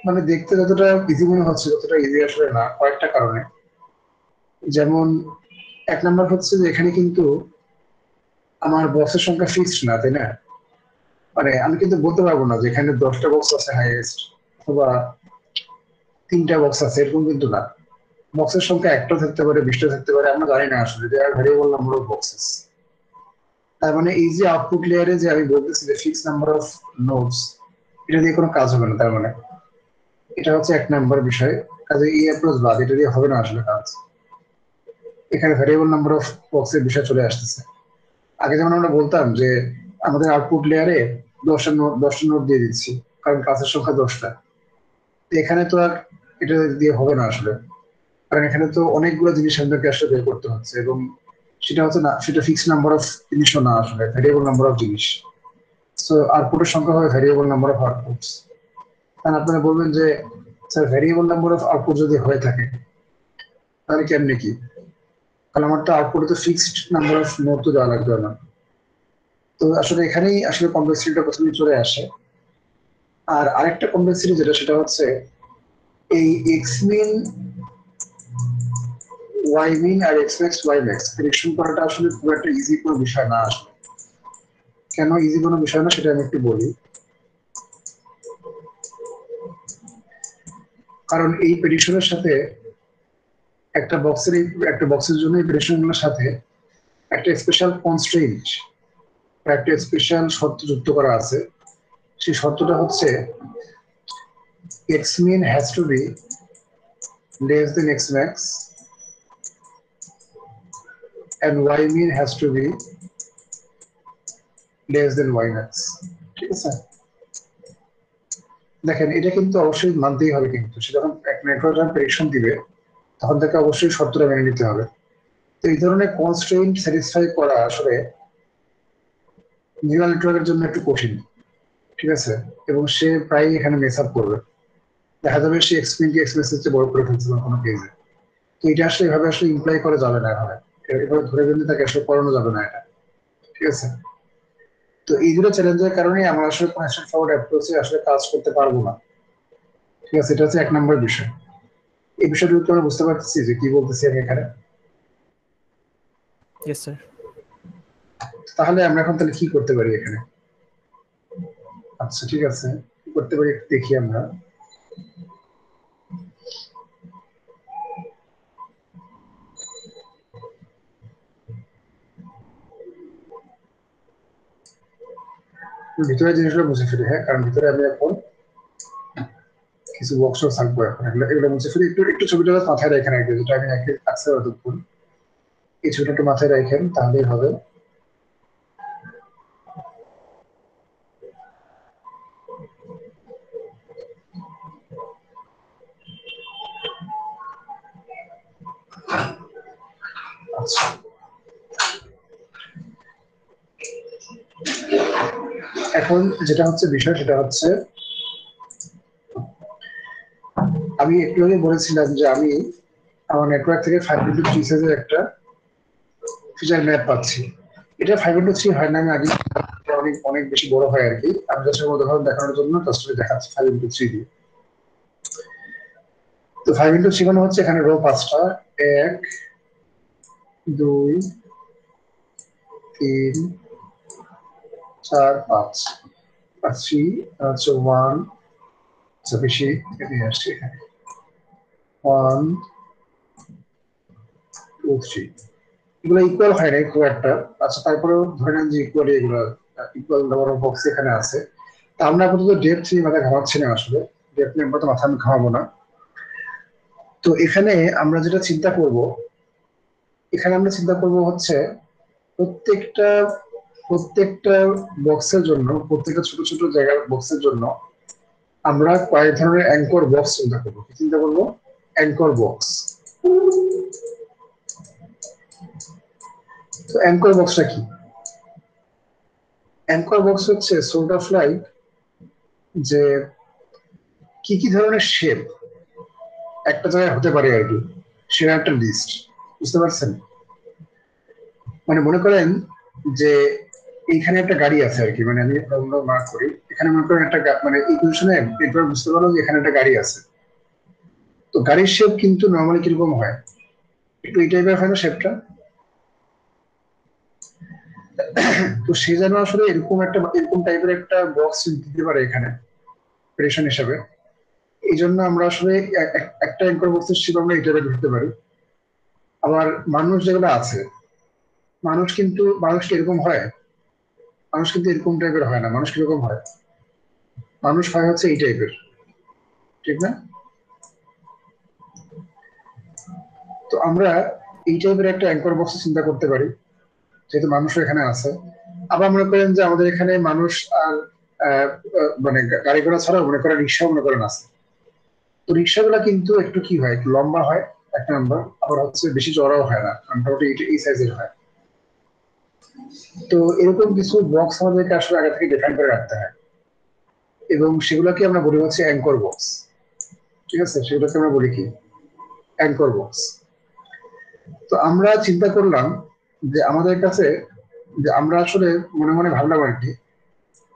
মানে দেখতে যতটা ইজি মনে হচ্ছে ততটা ইজি আসলে না, কয়েকটা কারণে। যেমন এক নাম্বার হচ্ছে যে এখানে কিন্তু আমার বক্সের সংখ্যা ফিক্সড না, তাই না? মানে আমি কিন্তু বলতে পারবো না যে এখানে 10টা বক্স আছে হাইয়েস্ট, অথবা 3টা বক্স আছে, এরকম কিন্তু না। বক্সের সংখ্যা একটা থাকতে পারে, 20টা থাকতে পারে, আমরা জানি না আসলে, যে আর ভ্যারিয়েবল নাম্বার অফ বক্সেস। তার মানে এই যে আউটপুট লেয়ারে যে আমি বলতেছি যে ফিক্স নাম্বার অফ নোডস, এটা দিয়ে কোনো কাজ হবে না। তার মানে এটা হচ্ছে এক নাম্বার বিষয়। কাজে এই অ্যাপ্রোচ বাদ, এটা দিয়ে হবে না আসলে কাজ। এখানে ভ্যারিয়েবল নাম্বার অফ বক্সের বিষয় চলে আসতেছে। আগে যেমন আমরা বলতাম যে আমাদের আউটপুট লেয়ারে 10টা নোট দিয়ে দিচ্ছি, কারণ ক্লাসের সংখ্যা 10টা। এখানে তো আর এটা দিয়ে হবে না আসলে, কারণ এখানে তো অনেকগুলো জিনিস আমাদেরকে আসলে বের করতে হচ্ছে, এবং সেটা হচ্ছে না, সেটা ফিক্স নাম্বার অফ জিনিসও না আসলে, ভ্যারিয়েবল নাম্বার অফ জিনিস। সো আউটপুটের সংখ্যা হবে ভ্যারিয়েবল নাম্বার অফ আউটপুটস। কারণ আপনারা বলবেন যে sir variable number of output যদি হয়ে থাকে তাহলে কেমনে কি? কারণ আমার তো আউটপুটে তো ফিক্সড নাম্বার অফ নোট তো দেওয়া লাগবে না। তো আসলে এখানেই আসলে কমপ্লেক্সিটিটা প্রথমে চলে আসে। আর আরেকটা কমপ্লেক্সিটি যেটা, সেটা হচ্ছে এই এক্স মিন, ওয়াই মিন আর X max, Y max prediction করাটা আসলে খুব একটা ইজি কোনো বিষয় না আসলে। কেন ইজি কোনো বিষয় না সেটা আমি একটু বলি। কারণ এই প্রেডিকশনের সাথে একটা বক্সের জন্য এই প্রেডিকশনগুলোর সাথে একটা স্পেশাল কনস্ট্রেইন্ট বা একটা স্পেশাল শর্ত যুক্ত করা আছে। সেই শর্তটা হচ্ছে x mean has to be less than x max and y mean has to be less than y max। ঠিক আছে, দেখেন এটা কিন্তু অবশ্যই মানতেই হবে, কিন্তু সে যখন এক নেটওয়ার্ক যখন প্রেডিকশন দিবে তখন তাকে অবশ্যই শর্তটা মেনে নিতে হবে। তো এই ধরনের কনস্ট্রেইন্ট স্যাটিসফাই করা আসলে নিউরাল নেটওয়ার্কের জন্য একটু কঠিন। ঠিক আছে, এবং সে প্রায়ই এখানে মেস আপ করবে, দেখা যাবে সে এক্সপ্লেন কে এক্সপ্রেস হচ্ছে বড় করে ফেলছে কোনো কেসে। তো এটা আসলে এভাবে আসলে ইমপ্লাই করা যাবে না, এভাবে ধরে বেঁধে তাকে আসলে পড়ানো যাবে না এটা। ঠিক আছে, তো এই দুটো চ্যালেঞ্জের কারণে আমরা আসলে কনস্ট্যান্ট ফরওয়ার্ড অ্যাপ্রোচে আসলে কাজ করতে পারবো না। ঠিক আছে, এটা হচ্ছে এক নম্বর বিষয়। এই বিষয়টা তো আমরা বুঝতে পারতেছি যে কি বলতেছি আমি এখানে। Yes sir. তাহলে আমরা এখন তাহলে কি করতে পারি এখানে? আচ্ছা ঠিক আছে, কি করতে পারি একটু দেখি আমরা। ভিতরে জিনিসগুলো মুছে ফেলি, হ্যাঁ, কারণ ভিতরে আমি এখন কিছু ওয়ার্কশপ থাকবো এখন, এগুলো মুছে ফেলি। একটু একটু ছবিটা মাথায় রাখেন আগে, যেটা আমি আগে আছে অতক্ষণ, এই ছবিটা একটু মাথায় রাখেন তাহলেই হবে। আচ্ছা, এখন যেটা হচ্ছে বিষয় সেটা হচ্ছে আমি একটু আগে বলেছিলাম যে আমি আমার নেটওয়ার্ক থেকে 5x3 সাইজের একটা ফিচার ম্যাপ পাচ্ছি। এটা 5x3 হয় না, আমি আগে অনেক অনেক বেশি বড় হয় আর কি। আমি জাস্ট উদাহরণ দেখানোর জন্য কাস্টমার দেখাচ্ছি 5x3 দিয়ে। তো 5x3 মানে হচ্ছে এখানে রো 5টা, 1 2 3 4 5 আর 3 হচ্ছে 1, আচ্ছা বেশি নিয়ে আসছি এখানে 1 2 3। এগুলো ইকুয়াল হয় নাই খুব একটা। আচ্ছা তারপরেও ধরে নেন যে ইকুয়ালি এগুলো ইকুয়াল নাম্বার অফ বক্স এখানে আছে। তা আমরা আপাতত ডেপথ নিয়ে মাথা ঘামাচ্ছি না, আসলে ডেপথ নিয়ে মাথা আমি ঘামাবো না। তো এখানে আমরা যেটা চিন্তা করব, এখানে আমরা চিন্তা করব হচ্ছে প্রত্যেকটা প্রত্যেকটা বক্সের জন্য, প্রত্যেকটা ছোট ছোট জায়গার বক্সের জন্য আমরা কয়েক ধরনের অ্যাঙ্কর বক্স চিন্তা করবো। কি চিন্তা করবো? Anchor box. তো অ্যাঙ্কর বক্সটা কি? অ্যাঙ্কর বক্স হচ্ছে সোর্ট অফ লাইক যে কি কি ধরনের শেপ একটা জায়গায় হতে পারে আর কি, সেটা একটা লিস্ট। বুঝতে পারছেন? মানে মনে করেন যে এইখানে একটা গাড়ি আছে আর কি, মানে আমি মার্ক করি, এখানে মনে করেন একটা মানে এই পজিশনে এরপর বুঝতে পারলাম যে এখানে একটা গাড়ি আছে। তো গাড়ির শেপ কিন্তু নর্মালি কিরকম হয়? একটু এই টাইপের হয় না শেপটা? তো সে যেন আসলে এরকম টাইপের একটা বক্স দিতে পারে এখানে প্রেডিকশন হিসাবে। এই জন্য আমরা আসলে একটা অ্যাঙ্কর বক্সের শেপ আমরা এটা ধরতে পারি। আবার মানুষ যেগুলো আছে, মানুষ কি এরকম হয়? মানুষ কিন্তু এরকম টাইপের হয় না। মানুষ কিরকম হয়? মানুষ হয় হচ্ছে এই টাইপের, ঠিক না? তো আমরা এই টাইপের একটা অ্যাঙ্কর বক্স চিন্তা করতে পারি, যেহেতু মানুষও এখানে আছে। আবার মনে করেন যে আমাদের এখানে মানুষ আর আহ, মানে গাড়ি ঘোড়া ছাড়াও মনে করেন রিক্সাও মনে করেন আছে। তো রিক্সাগুলা কিন্তু একটু কি হয়, একটু লম্বা হয় এক নাম্বার, আবার হচ্ছে বেশি চড়াও হয় না, মোটামুটি এই সাইজের হয়। তো এরকম কিছু বক্স আমাদেরকে আসলে আগে থেকে ডিফাইন করে রাখতে হয়, এবং সেগুলোকে আমরা বলি হচ্ছে অ্যাঙ্কর বক্স। ঠিক আছে, সেগুলোকে আমরা বলি কি? Anchor box. তো আমরা চিন্তা করলাম যে আমাদের কাছে, যে আমরা আসলে মনে মনে ভাবলাম আর কি,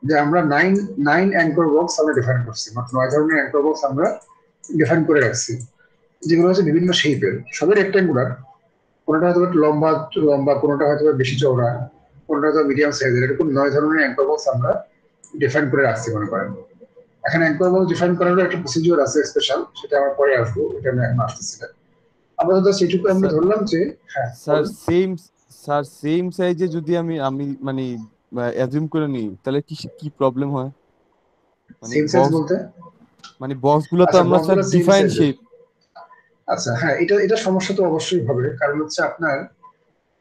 যে আমরা নাইন নাইন অ্যাঙ্কর বক্স আমরা ডিফাইন করছি, মাত্র 9 ধরনের অ্যাঙ্কর বক্স আমরা ডিফাইন করে রাখছি, যেগুলো হচ্ছে বিভিন্ন শেপের, সবই রেক্ট্যাঙ্গুলার। কোনোটা হয়তো একটু লম্বা লম্বা, কোনোটা হয়তো বেশি চওড়া, কোনটা মিডিয়াম সাইজের, এরকম 9 ধরনের অ্যাঙ্কর বক্স আমরা ডিফাইন করে রাখছি মনে করেন। এখানে অ্যাঙ্কর বক্স ডিফাইন করার একটা প্রসিডিওর আছে স্পেশাল, সেটা আমরা পরে আসবো, এটা আমি এখন আসতেছি না। আপাতত সেটুকু আমরা স্যার ধরলাম যে হ্যাঁ স্যার বলুন। সেম স্যার সেম সাইজে যদি আমি আমি মানে অ্যাজিউম করে নিই, তাহলে কি কি প্রবলেম হয়? মানে সেম সাইজ বক্স বলতে? মানে বক্স গুলো তো আচ্ছা, আমরা স্যার বক্সগুলো সেম ডিফাইন সাইজের। শেপ। আচ্ছা হ্যাঁ, এটা এটা সমস্যা তো অবশ্যই হবে, কারণ হচ্ছে আপনার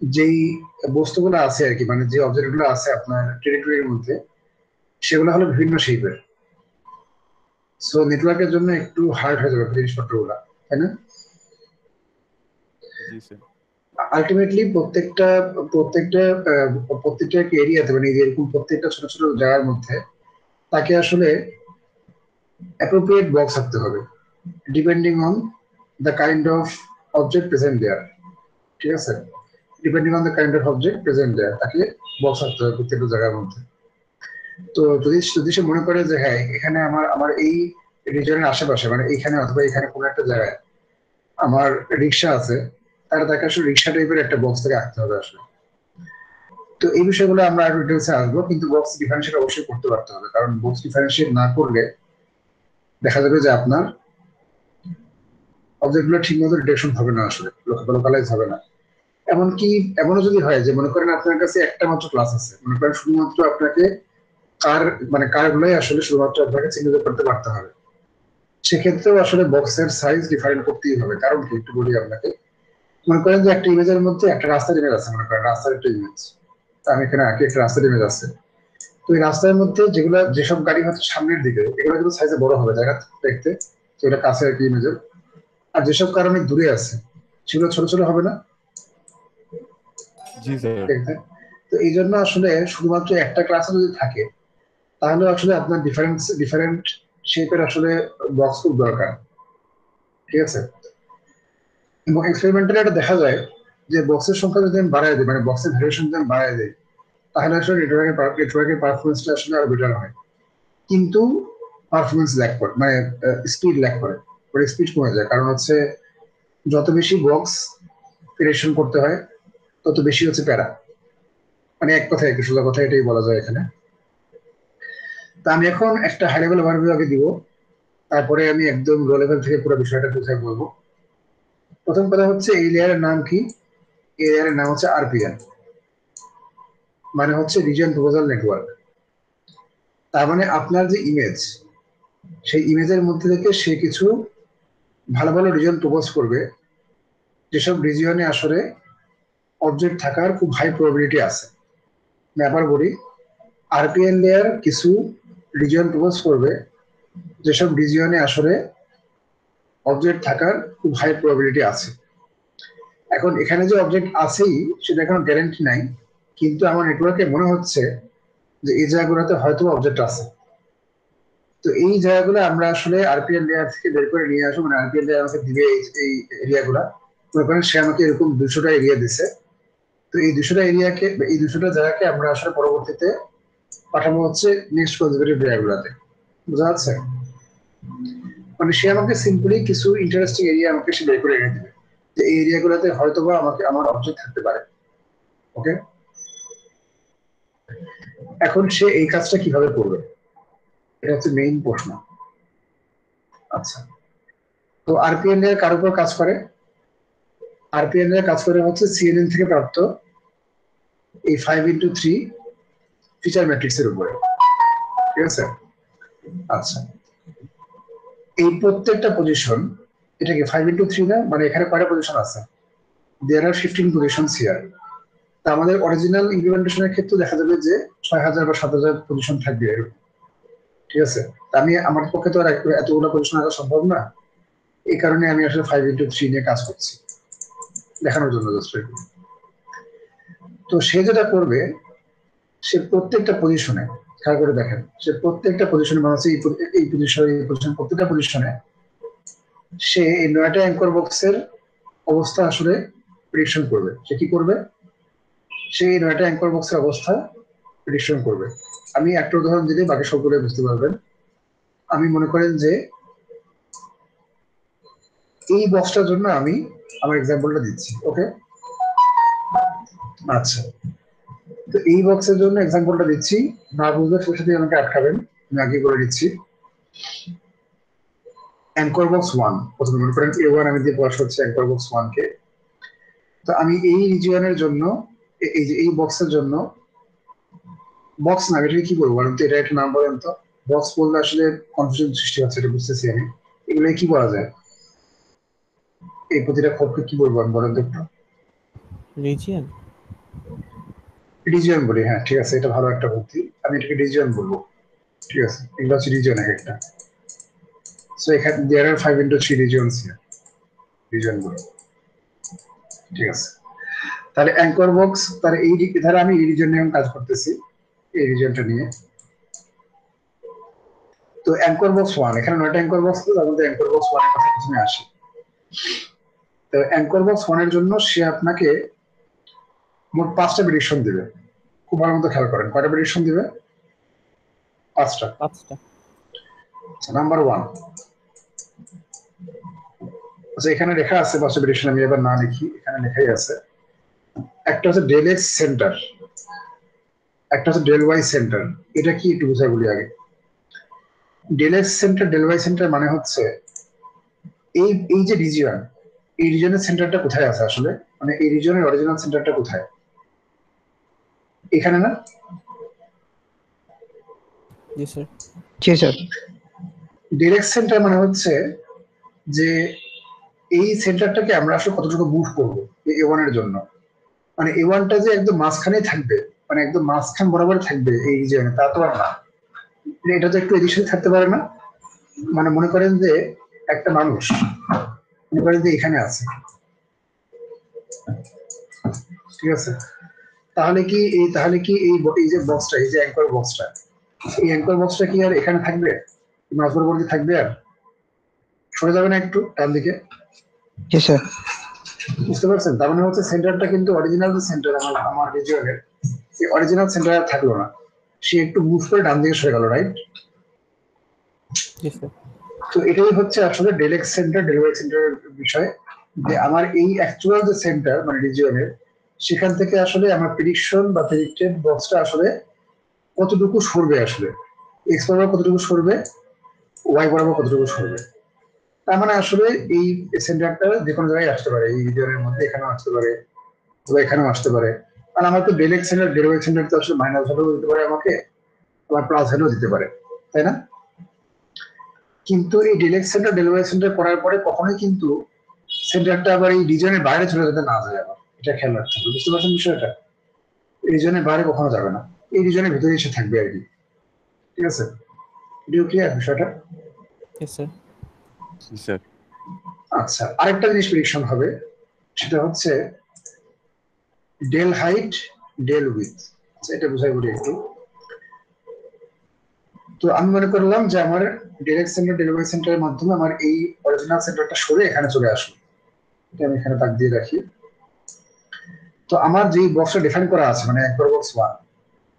যেই বস্তুগুলো আছে আর কি, মানে যে অবজেক্ট গুলো আছে আপনার টেরিটরির মধ্যে, সেগুলো হলো বিভিন্ন শেপের। সো নেটওয়ার্কের জন্য একটু হার্ড হয়ে যাবে জিনিসপত্রগুলো, তাই না? জি স্যার। আলটিমেটলি প্রত্যেকটা প্রত্যেকটা প্রত্যেকটা এরিয়াতে, মানে এই যে এরকম প্রত্যেকটা ছোট ছোট জায়গার মধ্যে তাকে আসলে অ্যাপ্রোপ্রিয়েট বক্স থাকতে হবে, depending on the kind of object present there. ঠিক আছে, depending on the kind of object present there তাকে বক্স থাকতে হবে প্রত্যেকটা জায়গার মধ্যে। তো যদি যদি সে মনে করে যে হ্যাঁ এখানে আমার আমার এই রিজনের আশেপাশে, মানে এইখানে অথবা এখানে কোনো একটা জায়গায় আমার রিক্সা আছে, তাহলে তাকে আসলে রিক্সা টাইপের একটা বক্স থেকে আঁকতে হবে আসলে। তো এই বিষয়গুলো আমরা আরো ডিটেলসে আসবো, কিন্তু বক্স ডিফারেন্সিয়েট অবশ্যই করতে পারতে হবে, কারণ বক্স ডিফারেন্সিয়েট না করলে দেখা যাবে যে আপনার অবজেক্টগুলো ঠিক মতো ডিটেকশন হবে না, আসলে লোকালাইজ হবে না। এমনকি এমনও যদি হয় যে মনে করেন আপনার কাছে একটা মাত্র ক্লাস আছে, মনে করেন শুধুমাত্র আপনাকে কার, মানে কার গুলোই আসলে শুধুমাত্র আপনাকে চিহ্নিত করতে পারতে হবে, সেক্ষেত্রেও আসলে বক্সের সাইজ ডিফারেন্ট করতেই হবে। কারণ কি একটু বলি আপনাকে। মনে করেন যে একটা ইমেজের মধ্যে একটা রাস্তার ইমেজ আছে, মনে করেন রাস্তার একটা ইমেজ, আমি এখানে আঁকি একটা রাস্তার ইমেজ আছে। তো এই রাস্তার মধ্যে যেগুলো যেসব গাড়ি হচ্ছে সামনের দিকে, এগুলো কিন্তু সাইজে বড় হবে জায়গা দেখতে, তো এটা কাছে আর কি ইমেজের। আর যেসব কার অনেক দূরে আছে সেগুলো ছোট ছোট হবে না জি স্যার। দেখতে? তো এই জন্য আসলে শুধুমাত্র একটা ক্লাসে যদি থাকে, তাহলে আসলে আপনার ডিফারেন্ট শেপের আসলে বক্স খুব দরকার। ঠিক আছে, এবং এক্সপেরিমেন্টালি এটা দেখা যায় যে বক্সের সংখ্যা যদি আমি বাড়ায় দিই, মানে বক্সের ভ্যারিয়েশন যদি আমি বাড়ায় দিই, তাহলে আসলে নেটওয়ার্কের পারফরমেন্সটা আসলে আরো বেটার হয়। কিন্তু পারফরমেন্স ল্যাক করে, মানে স্পিড ল্যাক করে, ওর স্পিড কমে যায়। কারণ হচ্ছে যত বেশি বক্স ক্রিয়েশন করতে হয় তত বেশি হচ্ছে প্যারা, মানে এক কথায় একটু সোজা কথা এটাই বলা যায় এখানে। তা আমি এখন একটা হাই লেভেল ওভারভিউ আগে দিব, তারপরে আমি একদম লো লেভেল থেকে পুরো বিষয়টা বুঝে বলবো। প্রথম কথা হচ্ছে এই লেয়ারের নাম কি? এই লেয়ারের নাম হচ্ছে আরপিএন, মানে হচ্ছে রিজন প্রপোজাল নেটওয়ার্ক। তার মানে আপনার যে ইমেজ, সেই ইমেজের মধ্যে থেকে সে কিছু ভালো ভালো রিজন প্রপোজ করবে, যেসব রিজিয়নে আসলে অবজেক্ট থাকার খুব হাই প্রবাবিলিটি আছে। ব্যাপার বলি, আরপিএন লেয়ার কিছু রিজিয়ন প্রপোজ করবে যেসব রিজিয়নে আসলে অবজেক্ট থাকার খুব হাই প্রবাবিলিটি আছে। এখন এখানে যে অবজেক্ট আছেই সেটা এখন গ্যারান্টি নাই, কিন্তু আমার নেটওয়ার্কে মনে হচ্ছে যে এই জায়গাগুলোতে হয়তো অবজেক্ট আছে। তো এই জায়গাগুলো আমরা আসলে আরপিএল লেয়ার থেকে বের করে নিয়ে আসবো, মানে আরপিএল লেয়ার আমাকে দিবে এই এরিয়াগুলা। মনে করেন সে আমাকে এরকম 200টা এরিয়া দিছে, তো এই 200টা এরিয়াকে, এই 200টা জায়গাকে আমরা আসলে পরবর্তীতে পাঠাবো হচ্ছে নেক্সট কনজারভেটিভ লেয়ারগুলোতে। বুঝা যাচ্ছে? মানে সে আমাকে সিম্পলি কিছু ইন্টারেস্টিং এরিয়া আমাকে সে বের করে এনে দিবে, যে এই এরিয়াগুলোতে হয়তোবা আমাকে আমার অবজেক্ট থাকতে পারে। ওকে, এখন সে এই কাজটা কিভাবে করবে, এটা হচ্ছে মেইন প্রশ্ন। আচ্ছা, তো আরপিএল লেয়ার কার উপর কাজ করে? আরপিএল এর কাজ করে হচ্ছে সিএনএন থেকে প্রাপ্ত এই 5x3 ফিচার ম্যাট্রিক্স এর উপরে। ঠিক আছে, আচ্ছা, এই প্রত্যেকটা পজিশন, এটা কি 5x3 না, মানে এখানে কয়টা পজিশন আছে? দেয়ার আর 15 পজিশনস হিয়ার। তা আমাদের অরিজিনাল ইমপ্লিমেন্টেশনের ক্ষেত্রে দেখা যাবে যে 6000 বা 7000 পজিশন থাকবে এরকম। ঠিক আছে, তা আমি আমার পক্ষে তো আর এতগুলো পজিশন আনা সম্ভব না, এই কারণে আমি আসলে 5x3 নিয়ে কাজ করছি দেখানোর জন্য জাস্ট। তো সে যেটা করবে, সে প্রত্যেকটা পজিশনে, খেয়াল করে দেখেন, সে প্রত্যেকটা পজিশনে, মানে হচ্ছে এই পজিশন, এই পজিশন, প্রত্যেকটা পজিশনে সে এই 9টা অ্যাঙ্কর বক্সের অবস্থা আসলে প্রেডিকশন করবে। সে কি করবে? সে এই 9টা অ্যাঙ্কর বক্সের অবস্থা প্রেডিকশন করবে। আমি একটা উদাহরণ দিলে বাকি সবগুলো বুঝতে পারবেন। আমি মনে করেন যে এই বক্সটার জন্য আমি আমার এক্সাম্পলটা দিচ্ছি। ওকে, আচ্ছা, তো এই বক্সের জন্য এক্সাম্পলটা দিচ্ছি, না বুঝলে সেটার সাথে আমাকে আটকাবেন, আমি আগে করে দিচ্ছি। অ্যাঙ্কর বক্স 1 প্রথমে মনে করেন A1 আমি দিয়ে বস হচ্ছে অ্যাঙ্কর বক্স 1 কে। তো আমি এই রিজিয়নের জন্য এই যে এই বক্সের জন্য, বক্স না এটাকে কি বলবো বলেন তো, এটা একটা নাম বলেন তো। বক্স বললে আসলে কনফিউশন সৃষ্টি হচ্ছে, এটা বুঝতেছি আমি। এগুলো কি বলা যায়, এই প্রতিটা খোপকে কি বলবো আমি বলেন তো একটু। রিজিয়ন। রিজিয়ন বলি, হ্যাঁ ঠিক আছে, এটা ভালো একটা বুদ্ধি, আমি এটাকে রিজিয়ন বলবো। ঠিক আছে, এগুলো হচ্ছে রিজিয়ন এক একটা। সো এখানে দেয়ার আর 5 into 3 রিজিয়নস হিয়ার, রিজিয়ন গুলো। ঠিক আছে, তাহলে অ্যাঙ্কর বক্স, তাহলে এই ধারা আমি এই রিজিয়ন নিয়ে কাজ করতেছি, এই রিজিয়নটা নিয়ে। তো অ্যাঙ্কর বক্স 1, এখানে 9টা অ্যাঙ্কর বক্স, তার মধ্যে অ্যাঙ্কর বক্স 1 এর কথা প্রথমে আসি। তো অ্যাঙ্কর বক্স 1 এর জন্য সে আপনাকে মোট 5টা প্রেডিকশন দিবে। খুব ভালো মতো খেয়াল করেন, কয়টা প্রেডিকশন দিবে? 5টা। নাম্বার 1, আচ্ছা এখানে লেখা আছে 5টা প্রেডিকশন, আমি এবার না লিখি, এখানে লেখাই আছে। একটা হচ্ছে ডেল এক্স সেন্টার, একটা হচ্ছে ডেল ওয়াই সেন্টার। এটা কি একটু বুঝাই বলি আগে। Del x centre del y centre মানে হচ্ছে এই এই যে রিজিয়ন, এই রিজিয়নের সেন্টারটা কোথায় আছে আসলে, মানে এই রিজিয়নের অরিজিনাল সেন্টারটা কোথায়? এখানে না? জি স্যার। জি স্যার। ডেল এক্স সেন্টার মানে হচ্ছে যে এই সেন্টারটাকে আমরা আসলে কতটুকু মুভ করবো A1 এর জন্য, মানে A1টা যে একদম মাঝখানেই থাকবে, মানে একদম মাঝখান বরাবর থাকবে এই রিজিয়নে, তা তো আর না। এটা তো একটু এদিক থাকতে পারে না। মানে মনে করেন যে একটা মানুষ, মনে করেন যে এখানে আছে, ঠিক আছে, তাহলে কি এই যে বক্সটা, এই যে অ্যাঙ্কর বক্সটা, এই অ্যাঙ্কর বক্সটা কি আর এখানে থাকবে? মাঝ বরাবর কি থাকবে? আর সরে যাবে না একটু ডান দিকে? জি স্যার। বুঝতে পারছেন? তার মানে হচ্ছে সেন্টারটা কিন্তু অরিজিনাল যে সেন্টার আমার রিজিয়নের, এই অরিজিনাল সেন্টার আর থাকলো না, সে একটু মুভ করে ডান দিকে সরে গেল, রাইট? জি স্যার। তো এটাই হচ্ছে আসলে del x centre del y সেন্টারের বিষয়, যে আমার এই অ্যাকচুয়াল যে সেন্টার মানে রিজিয়নের, সেখান থেকে আসলে আমার প্রেডিকশন বা প্রেডিক্টেড বক্সটা আসলে কতটুকু সরবে, আসলে এক্স বরাবর কতটুকু সরবে, ওয়াই বরাবর কতটুকু সরবে। তার মানে আসলে এই সেন্টারটা যে কোনো জায়গায় আসতে পারে, এই রিজিয়নের মধ্যে এখানেও আসতে পারে বা এখানেও আসতে পারে। আর আমার তো del x centre del y centre তো আসলে মাইনাস ভ্যালু দিতে পারে আমাকে, আবার প্লাস ভ্যালু দিতে পারে, তাই না? কিন্তু এই del x centre del y centre করার পরে কখনোই কিন্তু সেন্টারটা আবার এই রিজনের বাইরে চলে যেতে না যায়, আবার এটা খেয়াল রাখতে হবে। বুঝতে পারছেন বিষয়টা? রিজনের বাইরে কখনো যাবে না, এই রিজনের ভিতরে এসে থাকবে আর কি। ঠিক আছে, এটিও ক্লিয়ার বিষয়টা? জি স্যার। জি স্যার। আচ্ছা, আরেকটা জিনিস প্রেডিকশন হবে, সেটা হচ্ছে ডেল হাইট ডেল উইথ। আচ্ছা এটা বুঝাই বলি একটু। তো আমি মনে করলাম যে আমার del x centre del y সেন্টারের মাধ্যমে আমার এই অরিজিনাল সেন্টারটা সরে এখানে চলে আসলো, এটা আমি এখানে দাগ দিয়ে রাখি। তো আমার যে বক্সটা ডিফাইন করা আছে মানে অ্যাঙ্কর বক্স 1,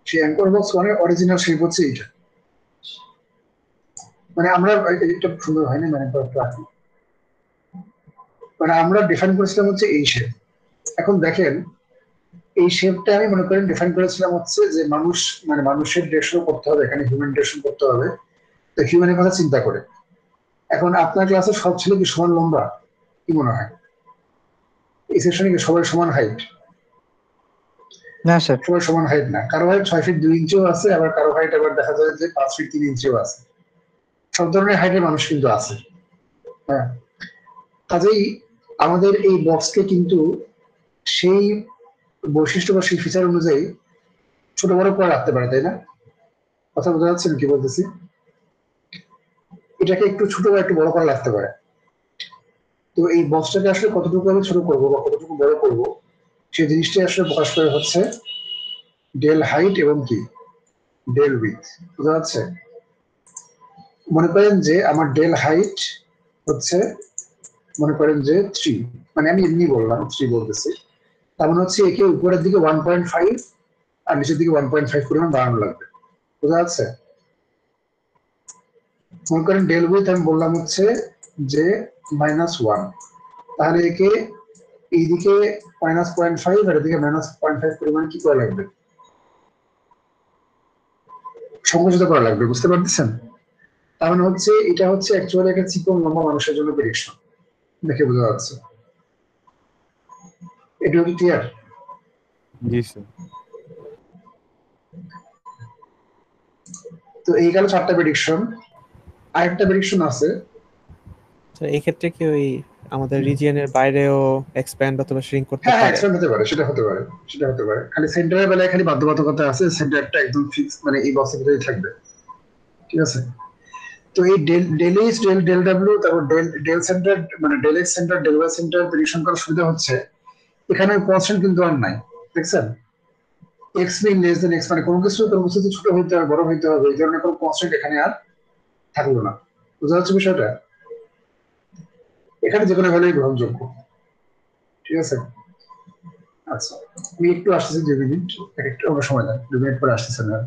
সেই অ্যাঙ্কর বক্স 1 এর অরিজিনাল শেপ হচ্ছে এইটা। মানে আমরা এটা সুন্দর হয়নি, মানে মানে আমরা ডিফাইন করেছিলাম হচ্ছে এই শেপ। এখন দেখেন এই শেপটা আমি মনে করেন ডিফাইন করেছিলাম হচ্ছে যে মানুষ, মানে মানুষের ডিরেকশন করতে হবে, এখানে হিউম্যান ডিরেকশন করতে হবে, তো হিউম্যানের কথা চিন্তা করে। এখন আপনার ক্লাসে সব ছেলে কি সমান লম্বা? কি মনে হয় এই সেকশনে কি সবাই সমান হাইট? না স্যার। সবাই সমান হাইট না, কারো হাইট 6 ফিট 2 ইঞ্চিও আছে, আবার কারো হাইট আবার দেখা যায় যে 5 ফিট 3 ইঞ্চিও আছে। সব ধরনের হাইটের মানুষ কিন্তু আছে। হ্যাঁ, কাজেই আমাদের এই বক্সকে কিন্তু সেই বৈশিষ্ট্য বা সেই ফিচার অনুযায়ী ছোট বড় করে রাখতে পারে, তাই না? কথা বোঝা যাচ্ছে কি বলতেছি? এটাকে একটু ছোট বা একটু বড় করে রাখতে পারে। তো এই বক্সটাকে আসলে কতটুকু আমি ছোট করবো বা কতটুকু বড় করবো, সেই জিনিসটাই আসলে প্রকাশ করে হচ্ছে ডেল হাইট এবং কি ডেল উইথ। বোঝা যাচ্ছে? মনে করেন যে আমার ডেল হাইট হচ্ছে, মনে করেন যে 3, মানে আমি এমনি বললাম 3 বলতেছি, তার মানে হচ্ছে একে উপরের দিকে 1.5 আর নিচের দিকে 1.5 পরিমাণ বাড়ানো লাগবে। বোঝা যাচ্ছে? মনে করেন ডেল উইথ আমি বললাম হচ্ছে যে -1, তাহলে একে এইদিকে -0.5 আর এদিকে -0.5 পরিমাণ কি করা লাগবে? সংকুচিত করা লাগবে, বুঝতে পারতেছেন? তার মানে হচ্ছে এটা হচ্ছে অ্যাকচুয়ালি একটা চিকন লম্বা মানুষের জন্য প্রেডিকশন, দেখে বোঝা যাচ্ছে। এটা কি ক্লিয়ার? জি স্যার। তো এই গেল 4টা প্রেডিকশন। আরেকটা প্রেডিকশন আছে। স্যার এই ক্ষেত্রে কি ওই আমাদের রিজিয়নের বাইরেও এক্সপ্যান্ড অথবা শ্রিঙ্ক করতে হ্যাঁ হ্যাঁ, পারে? এক্সপ্যান্ড হতে পারে, সেটা হতে পারে, সেটা হতে পারে। খালি সেন্টারের বেলায় খালি বাধ্যবাধকতা আছে, সেন্টারটা একদম ফিক্স, মানে এই বক্সের ভিতরেই থাকবে। ঠিক আছে? তো এই ডেল এইচ, ডেল ডাব্লিউ, তারপর ডেল সেন্টার, মানে del x centre, del y centre prediction করার সুবিধা হচ্ছে এখানে কনস্ট্যান্ট কিন্তু আর নাই, দেখছেন? X mean less than x, মানে কোনো কিছু ছোট হইতে হবে, বড় হইতে হবে, এই ধরনের কোনো কনস্ট্যান্ট এখানে আর থাকলো না। বুঝা যাচ্ছে বিষয়টা? এখানে যে কোনো ভ্যালুই গ্রহণযোগ্য। ঠিক আছে? আচ্ছা, আমি একটু আসতেছি, 2 মিনিট, একটু আমার সময় দেন, 2 মিনিট পরে আসতেছেন আর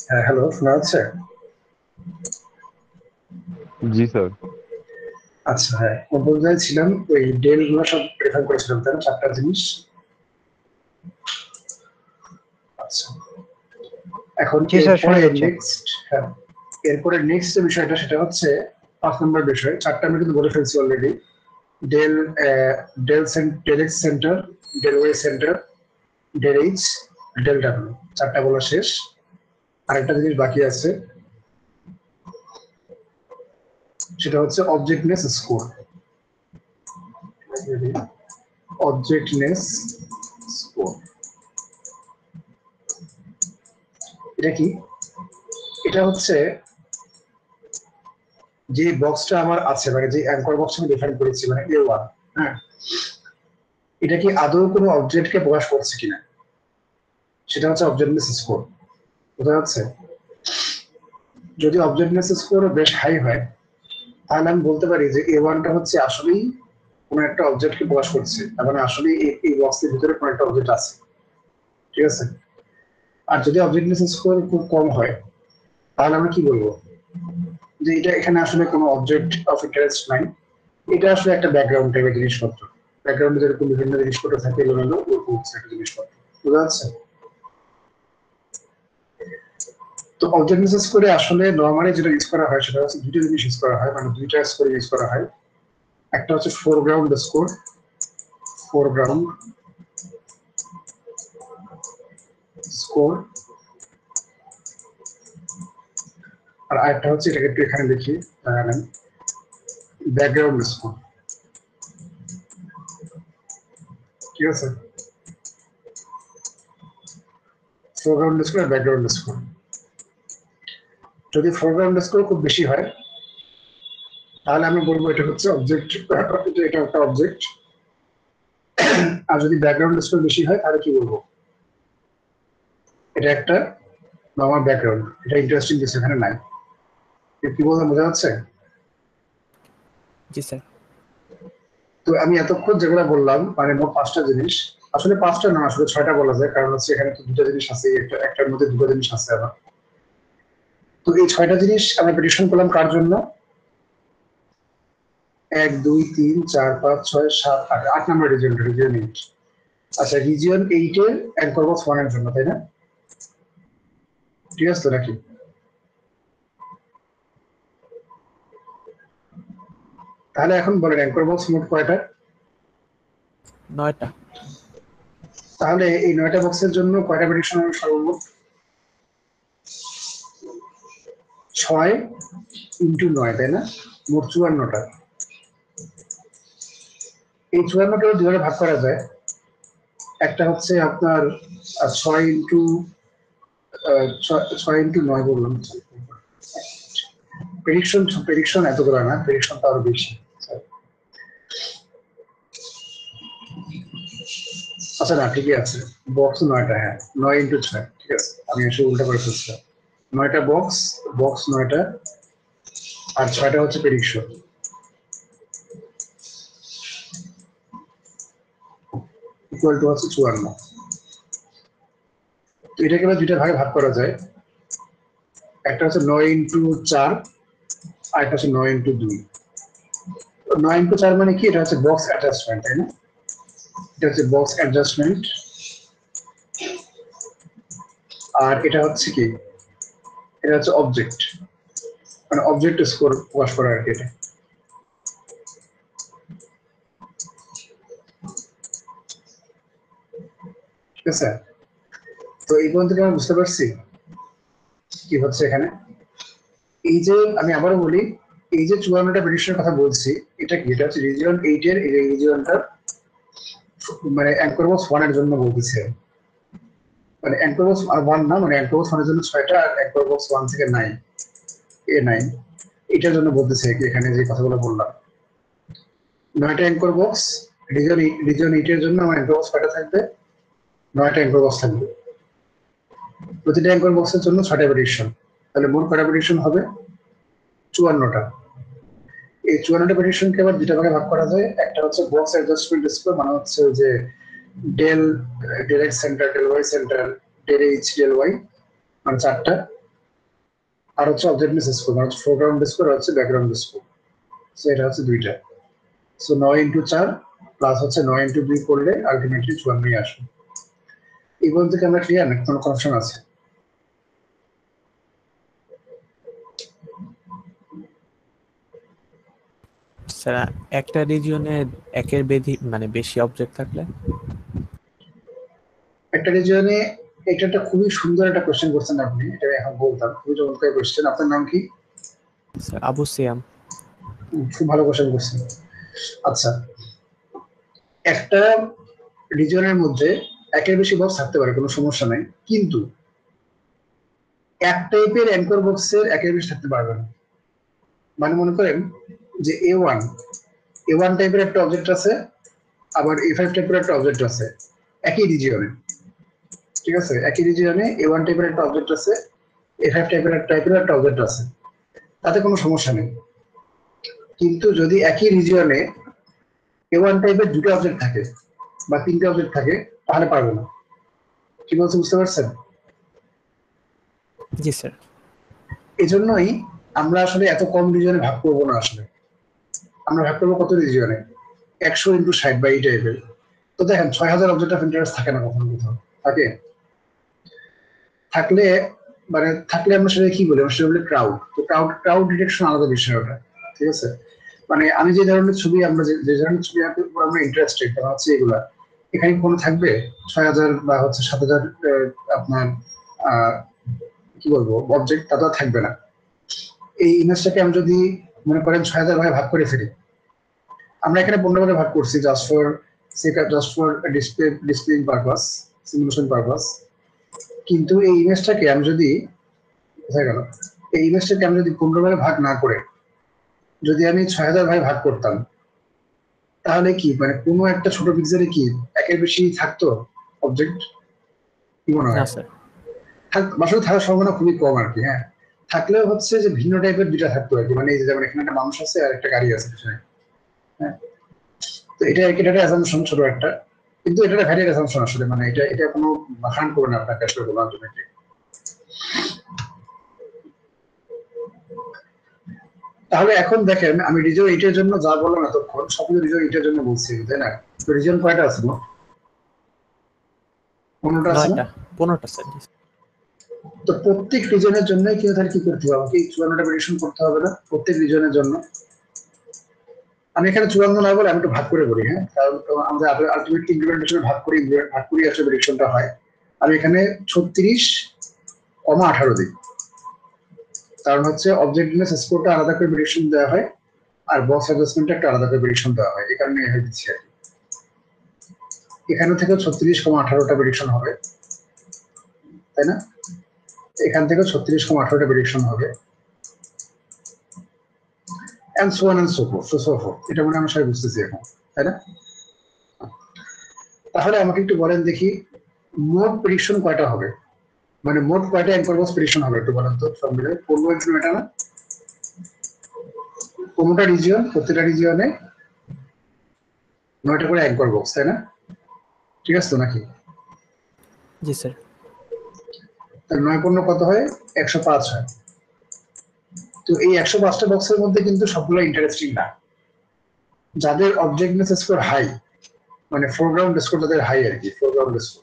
হ্যাঁ, হ্যালো, শোনা যাচ্ছে? জি স্যার। আচ্ছা, হ্যাঁ, কোন পর্যায়ে ছিলাম? ওই ডেল গুলো সব রেফার করেছিলাম, তাই না? 4টা জিনিস। আচ্ছা, এখন জি স্যার, এরপরে শোনা যাচ্ছে। নেক্সট, হ্যাঁ, এরপরে নেক্সট যে বিষয়টা সেটা হচ্ছে 5 নম্বর বিষয়। 4টা আমি কিন্তু বলে ফেলছি already. Del del x centre, del y centre, del h, del ডাব্লিউ, 4টা বলা শেষ। আরেকটা জিনিস বাকি আছে, সেটা হচ্ছে অবজেক্টনেস স্কোর। অবজেক্টনেস স্কোর এটা কি? এটা হচ্ছে যে বক্সটা আমার আছে, মানে যে অ্যাঙ্কর বক্স আমি ডিফাইন করেছি, মানে A1, হ্যাঁ, এটা কি আদৌ কোনো অবজেক্টকে প্রকাশ করছে কিনা, সেটা হচ্ছে অবজেক্টনেস স্কোর। বোঝা যাচ্ছে? যদি অবজেক্টনেস স্কোর বেশ হাই হয়, তাহলে আমি বলতে পারি যে A1টা হচ্ছে আসলেই কোনো একটা অবজেক্টকে প্রকাশ করছে, তার মানে আসলে এই বক্সের ভিতরে কোনো একটা অবজেক্ট আছে। ঠিক আছে? আর যদি অবজেক্টনেস স্কোর খুব কম হয়, তাহলে আমরা কি বলবো? যে এটা এখানে আসলে কোনো অবজেক্ট অফ ইন্টারেস্ট নাই, এটা আসলে একটা ব্যাকগ্রাউন্ড টাইপের জিনিসপত্র। ব্যাকগ্রাউন্ডে যেরকম বিভিন্ন জিনিসপত্র থাকে, এলোমেলো, ওরকম একটা জিনিসপত্র। বোঝা যাচ্ছে? তো অবজেক্ট করে আসলে নর্মালি যেটা ইউজ করা হয় সেটা হচ্ছে দুটো জিনিস ইউজ করা হয়, মানে দুইটা স্কোর ইউজ করা হয়। একটা হচ্ছে ফোরগ্রাউন্ড স্কোর, ফোরগ্রাউন্ড স্কোর, আর আরেকটা হচ্ছে, এটাকে একটু এখানে দেখি, ব্যাকগ্রাউন্ড স্কোর। ঠিক আছে? ফোরগ্রাউন্ড স্কোর আর ব্যাকগ্রাউন্ড স্কোর। যদি ফোরগ্রাউন্ড স্কোর খুব বেশি হয়, তাহলে আমি বলবো এটা হচ্ছে অবজেক্ট, এটা একটা অবজেক্ট। আর যদি ব্যাকগ্রাউন্ড স্কোর বেশি হয়, তাহলে কি বলবো? এটা একটা নর্মাল ব্যাকগ্রাউন্ড, এটা ইন্টারেস্টিং কিছু এখানে নাই। কি বলতে বোঝা যাচ্ছে? জি স্যার। তো আমি এতক্ষণ যেগুলো বললাম, মানে মোট 5টা জিনিস, আসলে 5টা না, আসলে 6টা বলা যায়, কারণ হচ্ছে এখানে তো দুটো জিনিস আছে, একটার মধ্যে দুটো জিনিস আছে আবার। তো এই 6টা জিনিস আমরা প্রেডিকশন করলাম কার জন্য? 1, 2, 3, 4, 5, 6, 7, 8, 8 নম্বর রিজিয়ন 8। আচ্ছা, রিজিয়ন 8 এর অ্যাঙ্কর বক্স 1 এর জন্য, তাই না? ঠিক আছে তো নাকি? তাহলে এখন বলেন অ্যাঙ্কর বক্স মোট কয়টা? 9টা। তাহলে এই 9টা বক্সের জন্য কয়টা প্রেডিকশন হবে সর্বমোট? 6 ইন্টু 9, তাই না? মোট 54টা। এই 54টা দুভাবে ভাগ করা যায়। একটা হচ্ছে আপনার 6 ইন্টু 9 বললাম। প্রেডিকশন প্রেডিকশন এতগুলো না, প্রেডিকশন তো আরো বেশি। আচ্ছা, না, ঠিকই আছে, বক্স 9টা, হ্যাঁ, 9 ইন্টু 6, ঠিক আছে, আমি এসে উল্টা করে ফেলছিলাম। 9টা বক্স, বক্স 9টা, আর 6টা হচ্ছে প্রেডিকশন, ইকুয়াল টু হচ্ছে 54। তো এটাকে এবার দুইটা ভাগে ভাগ করা যায়। একটা হচ্ছে 9 ইন্টু 4, আর একটা হচ্ছে 9 ইন্টু 2। 9 ইন্টু 4 মানে কি? এটা হচ্ছে বক্স অ্যাডজাস্টমেন্ট, তাই না? এটা হচ্ছে বক্স অ্যাডজাস্টমেন্ট। আর এটা হচ্ছে কি? এটা হচ্ছে অবজেক্ট, মানে অবজেক্ট স্কোর প্রকাশ করা আর কি এটা। ঠিক আছে? তো এই পর্যন্ত কি আমরা বুঝতে পারছি কি হচ্ছে এখানে? এই যে আমি আবারও বলি, এই যে 54টা প্রেডিকশনের কথা বলছি, এটা কি? এটা হচ্ছে রিজিয়ন 8 এর, এই রিজিয়নটা মানে অ্যাঙ্কর বক্স 1 এর জন্য বলতেছে। মানে অ্যাঙ্কর বক্স 1 না, মানে অ্যাঙ্কর বক্স 1 এর জন্য 6টা, আর অ্যাঙ্কর বক্স 1 থেকে 9, A9, এটার জন্য বলতেছে কি এখানে যে কথাগুলো বললাম। 9টা অ্যাঙ্কর বক্স, রিজিয়ন 8 এর জন্য আমার অ্যাঙ্কর বক্স কয়টা থাকবে? 9টা অ্যাঙ্কর বক্স থাকবে। প্রতিটা অ্যাঙ্কর বক্সের জন্য 6টা প্রেডিকশন, তাহলে মোট কয়টা প্রেডিকশন হবে? 54টা। এই 54টা প্রেডিকশনকে আবার দুটা ভাগে ভাগ করা যায়। একটা হচ্ছে বক্স অ্যাডজাস্টমেন্ট স্কোর, মানে হচ্ছে যে del, del x centre, del y centre, del h, del y, মানে 4টা। আর হচ্ছে অবজেক্টনেস স্কোর, মানে হচ্ছে ফোরগ্রাউন্ড স্কোর আর হচ্ছে ব্যাকগ্রাউন্ড স্কোর। সো এটা হচ্ছে দুইটা। সো 9x4 প্লাস হচ্ছে 9x2 করলে আলটিমেটলি 54 আসবে। এই পর্যন্ত কি আমরা ক্লিয়ার, নাকি কোনো কনফিউশন আছে? স্যার একটা রিজিয়নে একের বেশি অবজেক্ট থাকলে? একটা রিজিয়নে, এটা একটা খুবই সুন্দর একটা কোশ্চেন করছেন আপনি, এটা আমি এখন বলতাম, খুবই চমৎকার কোশ্চেন। আপনার নাম কি? স্যার আবু সিয়াম। খুব ভালো কোশ্চেন করছেন। আচ্ছা, একটা রিজিয়নের মধ্যে একের বেশি বক্স থাকতে পারে, কোনো সমস্যা নাই, কিন্তু এক টাইপের অ্যাঙ্কর বক্সের একের বেশি থাকতে পারবে না। মানে মনে করেন যে A1 টাইপের একটা অবজেক্ট আছে, আবার A5 টাইপের একটা অবজেক্ট আছে একই রিজিয়নে। ঠিক আছে, একই রিজিয়নে A1 টাইপের একটা অবজেক্ট আছে, A5 টাইপের একটা অবজেক্ট আছে, তাতে কোনো সমস্যা নেই। কিন্তু যদি একই রিজিয়নে A1 টাইপের দুটো অবজেক্ট থাকে বা তিনটে অবজেক্ট থাকে, তাহলে পারবে না। কি বলছে বুঝতে পারছেন? জি স্যার। এজন্যই আমরা আসলে এত কম রিজিয়নে ভাগ করবো না। আসলে আমরা ভাগ করবো কত রিজিয়নে? 100x60 বা এই টাইপের। তো দেখেন 6000 অবজেক্ট অফ ইন্টারেস্ট থাকে না কখনো কোথাও, থাকে? থাকলে থাকলে আমরা সেটা কি বলি? আমরা সেটা বলি ক্রাউড। তো ক্রাউড ডিটেকশন আলাদা বিষয় ওটা। ঠিক আছে, মানে আমি যে ধরনের ছবি, আমরা যে ধরনের ছবি আঁকার উপর আমরা ইন্টারেস্টেড, তা হচ্ছে এগুলা। এখানে কোনো থাকবে 6000 বা হচ্ছে 7000 আপনার কি বলবো অবজেক্ট, তা তো আর থাকবে না। এই ইমেজটাকে আমি যদি মনে করেন 6000 ভাগে ভাগ করে ফেলি, আমরা এখানে 15 ভাগে ভাগ করছি just for displaying purpose, simulation purpose. কিন্তু এই ইমেজটাকে আমি যদি, কোথায় গেল, এই ইমেজটাকে আমি যদি 15 ভাগে ভাগ না করে যদি আমি 6000 ভাগে ভাগ করতাম, তাহলে কি মানে কোনো একটা ছোট পিক্সেলে কি একের বেশি থাকতো অবজেক্ট? কি মনে না হয়? স্যার। আসলে থাকার সম্ভাবনা খুবই কম আর কি। হ্যাঁ, থাকলেও হচ্ছে যে ভিন্ন টাইপের দুইটা থাকতো আর কি। মানে এই যে যেমন এখানে একটা মানুষ আছে আর একটা গাড়ি আছে পিছনে। হ্যাঁ, তো এটা আর কি, এটা অ্যাসাম্পশন ছোট একটা, কিন্তু এটা একটা ভ্যালিড অ্যাসাম্পশন আসলে। মানে এটা কোনো হার্ম করবে না আপনাকে আসলে কোনো আলটিমেটলি। তাহলে এখন দেখেন, আমি রিজন 8 এর জন্য যা বললাম এতক্ষণ সবকিছু রিজন 8 এর জন্য বলছি, তাই না? তো রিজন কয়টা আছে? 15টা আছে না? 15টা স্যার। তো প্রত্যেক রিজনের জন্য কি তাহলে কি করতে হবে? আমাকে 54টা প্রেডিকশন করতে হবে না প্রত্যেক রিজনের জন্য? আমি এখানে 54 না বলে আমি একটু ভাগ করে বলি। হ্যাঁ, কারণ আমাদের আলটিমেটলি ইমপ্লিমেন্টেশনে ভাগ করি আসলে প্রেডিকশনটা হয়। আমি এখানে 36,18 দিই, কারণ হচ্ছে অবজেক্টিভনেস স্কোরটা আলাদা করে প্রেডিকশন দেওয়া হয়, আর বক্স অ্যাডজাস্টমেন্টটা একটা আলাদা করে প্রেডিকশন দেওয়া হয়। এই কারণে এখানে দিচ্ছি আর কি। এখানে থেকে 36,18টা প্রেডিকশন হবে, তাই না? এখান থেকে 36,18টা প্রেডিকশন হবে, and so on and so forth. এটা মনে আমরা সবাই বুঝতেছি এখন, তাই না? তাহলে আমাকে একটু বলেন দেখি, মোট প্রেডিকশন কয়টা হবে? মানে মোট কয়টা অ্যাঙ্কর বক্স প্রেডিকশন হবে একটু বলেন তো সব মিলে। 15 এটা না? 15টা রিজিয়ন, প্রত্যেকটা রিজিয়নে 9টা করে অ্যাঙ্কর বক্স, তাই না? ঠিক আছে তো নাকি? জি স্যার। তাহলে 9 কত হয়? 105 হয়। তো এই 105টা বক্সের মধ্যে কিন্তু সবগুলো ইন্টারেস্টিং না। যাদের অবজেক্টনেস স্কোর হাই, মানে ফোরগ্রাউন্ড স্কোর যাদের হাই আর কি, ফোরগ্রাউন্ড স্কোর,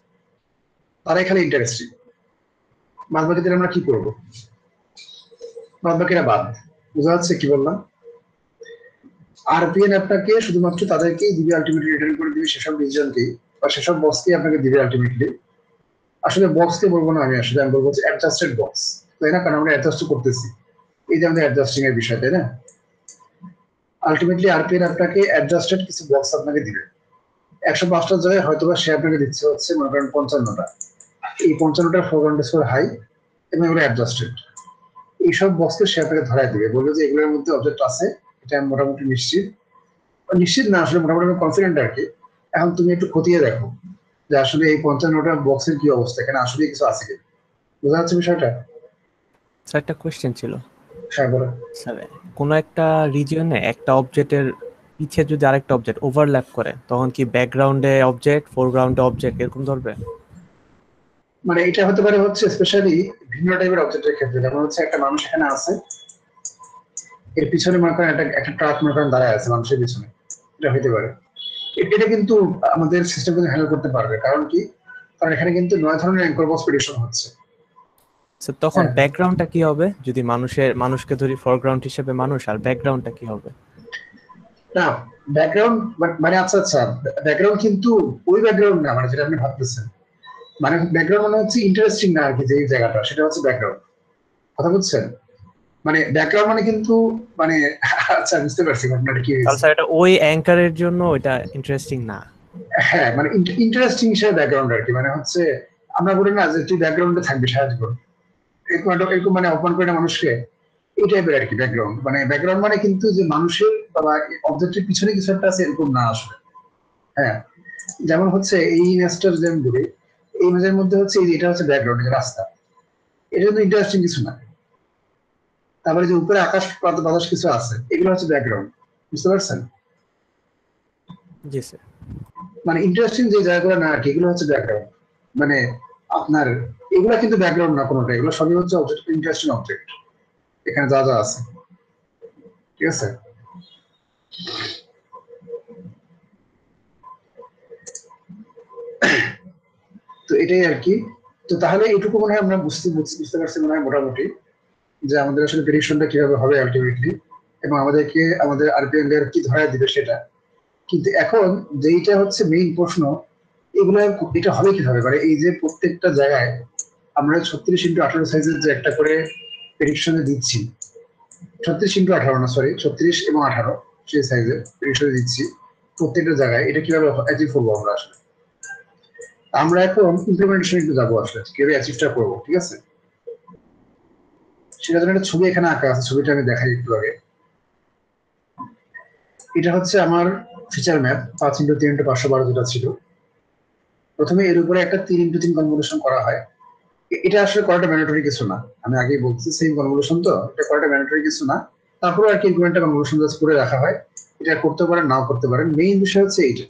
তারা এখানে ইন্টারেস্টিং। বাদ বাকিদের আমরা কি করবো? বাদ বাকিরা বাদ। বোঝা যাচ্ছে কি বললাম? আরপিএন আপনাকে শুধুমাত্র তাদেরকেই দিবে, আলটিমেটলি রিটার্ন করে দিবে সেসব রিজনকেই বা সেসব বক্সকেই আপনাকে দিবে আলটিমেটলি। আসলে বক্সকে বলবো না আমি, আসলে আমি বলবো যে অ্যাডজাস্টেড বক্স, তাই না? কারণ আমরা অ্যাডজাস্ট করতেছি, এই যে আমাদের অ্যাডজাস্টিং এর বিষয়, তাই না? আলটিমেটলি আরপিএন আপনাকে অ্যাডজাস্টেড কিছু বক্স আপনাকে দিবে। 105টার জায়গায় হয়তো বা সে আপনাকে দিচ্ছে হচ্ছে মনে করেন 55টা। এই 55টার ফোরগ্রাউন্ড স্কোর হাই এবং এগুলো অ্যাডজাস্টেড। এইসব বক্সকে সে আপনাকে ধরাই দিবে, বলবে যে এগুলোর মধ্যে অবজেক্ট আছে, এটা আমি মোটামুটি নিশ্চিত। নিশ্চিত না, আসলে মোটামুটি আমি কনফিডেন্ট আর কি। এখন তুমি একটু খতিয়ে দেখো যে আসলে এই 55টা বক্সের কি অবস্থা, এখানে আসলে কিছু আছে কি। বোঝা যাচ্ছে বিষয়টা? স্যার একটা কোশ্চেন ছিল। হ্যাঁ বলো। স্যার কোনো একটা রিজিয়নে একটা অবজেক্টের পিছে যদি আরেকটা অবজেক্ট ওভারল্যাপ করে, তখন কি ব্যাকগ্রাউন্ডে অবজেক্ট, ফোরগ্রাউন্ডে অবজেক্ট এরকম ধরবে? মানে এটা হতে পারে হচ্ছে স্পেশালি ভিন্ন টাইপের অবজেক্টের ক্ষেত্রে, যেমন হচ্ছে একটা মানুষ এখানে আছে, এর পিছনে মনে করেন একটা ট্রাক মনে করেন দাঁড়ায় আছে মানুষের পিছনে, এটা হতে পারে। এটা কিন্তু আমাদের সিস্টেম কিন্তু হ্যান্ডেল করতে পারবে, কারণ কি, কারণ এখানে কিন্তু 9 ধরনের অ্যাঙ্কর বক্স প্রেডিকশন হচ্ছে। So, তখন হ্যাঁ। ব্যাকগ্রাউন্ডটা কি হবে যদি মানুষকে ধরি ফরগ্রাউন্ড হিসেবে মানুষ, আর ব্যাকগ্রাউন্ডটা কি হবে? না, ব্যাকগ্রাউন্ড মানে আচ্ছা আচ্ছা, ব্যাকগ্রাউন্ড কিন্তু ওই ব্যাকগ্রাউন্ড না, মানে যেটা আপনি ভাবতেছেন, মানে ব্যাকগ্রাউন্ড মানে হচ্ছে ইন্টারেস্টিং না আর কি, যে এই জায়গাটা সেটা হচ্ছে ব্যাকগ্রাউন্ড, কথা বুঝছেন? মানে ব্যাকগ্রাউন্ড মানে কিন্তু মানে আচ্ছা বুঝতে পারছি ঘটনাটা কি তাহলে হয়েছে। স্যার এটা ওই অ্যাঙ্কারের জন্য ওইটা ইন্টারেস্টিং না। হ্যাঁ, মানে ইন্টারেস্টিং হিসেবে ব্যাকগ্রাউন্ড আর কি, মানে হচ্ছে আমরা বলি না যে তুই ব্যাকগ্রাউন্ডে থাকবি সারা জীবন, এরকম মানে অপমান করে না মানুষকে, এই টাইপের আর কি ব্যাকগ্রাউন্ড। মানে ব্যাকগ্রাউন্ড মানে কিন্তু যে মানুষের বা অবজেক্টের পিছনে কিছু একটা আছে এরকম না আসলে। হ্যাঁ, যেমন হচ্ছে এই ইমেজটার যেমন বলি, এই ইমেজের মধ্যে হচ্ছে এই যে এটা হচ্ছে ব্যাকগ্রাউন্ড, যে রাস্তা, এটা কিন্তু ইন্টারেস্টিং কিছু না। তারপরে যে উপরে আকাশ বাতাস কিছু আছে, এগুলো হচ্ছে ব্যাকগ্রাউন্ড, বুঝতে পারছেন? জি স্যার। মানে ইন্টারেস্টিং যে জায়গাগুলো না আর কি, এগুলো হচ্ছে ব্যাকগ্রাউন্ড। মানে আপনার এগুলো কিন্তু ব্যাকগ্রাউন্ড না কোনোটা, এগুলো সবই হচ্ছে অবজেক্ট, ইন্টারেস্টিং অবজেক্ট এখানে যা যা আছে, ঠিক আছে? তো এটাই আর কি। তো তাহলে এটুকু মনে হয় আমরা বুঝতে পারছি মনে হয় মোটামুটি, যে আমাদের আসলে প্রেডিকশনটা কিভাবে হবে আলটিমেটলি, এবং আমাদেরকে আমাদের আরপিএম লেয়ার কি ধরায় দিবে সেটা। কিন্তু এখন যেইটা হচ্ছে মেইন প্রশ্ন, এগুলো এটা হবে কিভাবে, মানে এই যে প্রত্যেকটা জায়গায় আমরা 36x18 সাইজের যে একটা করে প্রেডিকশন দিচ্ছি, 36x18 না সরি, 36 এবং 18 সেই সাইজের প্রেডিকশন দিচ্ছি প্রত্যেকটা জায়গায়, এটা কিভাবে অ্যাচিভ করবো আমরা আসলে? আমরা এখন ইমপ্লিমেন্টেশন একটু যাবো আসলে, কিভাবে অ্যাচিভটা করবো, ঠিক আছে? সেটা জন্য একটা ছবি এখানে আঁকা আছে, ছবিটা আমি দেখাই একটু আগে। এটা হচ্ছে আমার ফিচার ম্যাপ 5x3x512 যেটা ছিল। প্রথমে এর উপরে একটা 3x3 কনভলিউশন করা হয়। এটা আসলে করাটা ম্যান্ডেটরি কিছু না, আমি আগেই বলছি সেম কনভলিউশন, তো এটা করাটা ম্যান্ডেটরি কিছু না। তারপরে আর কি ইনক্রিমেন্টটা কনভলিউশন জাস্ট করে রাখা হয়, এটা করতে পারেন নাও করতে পারেন, মেইন বিষয় হচ্ছে এইটা,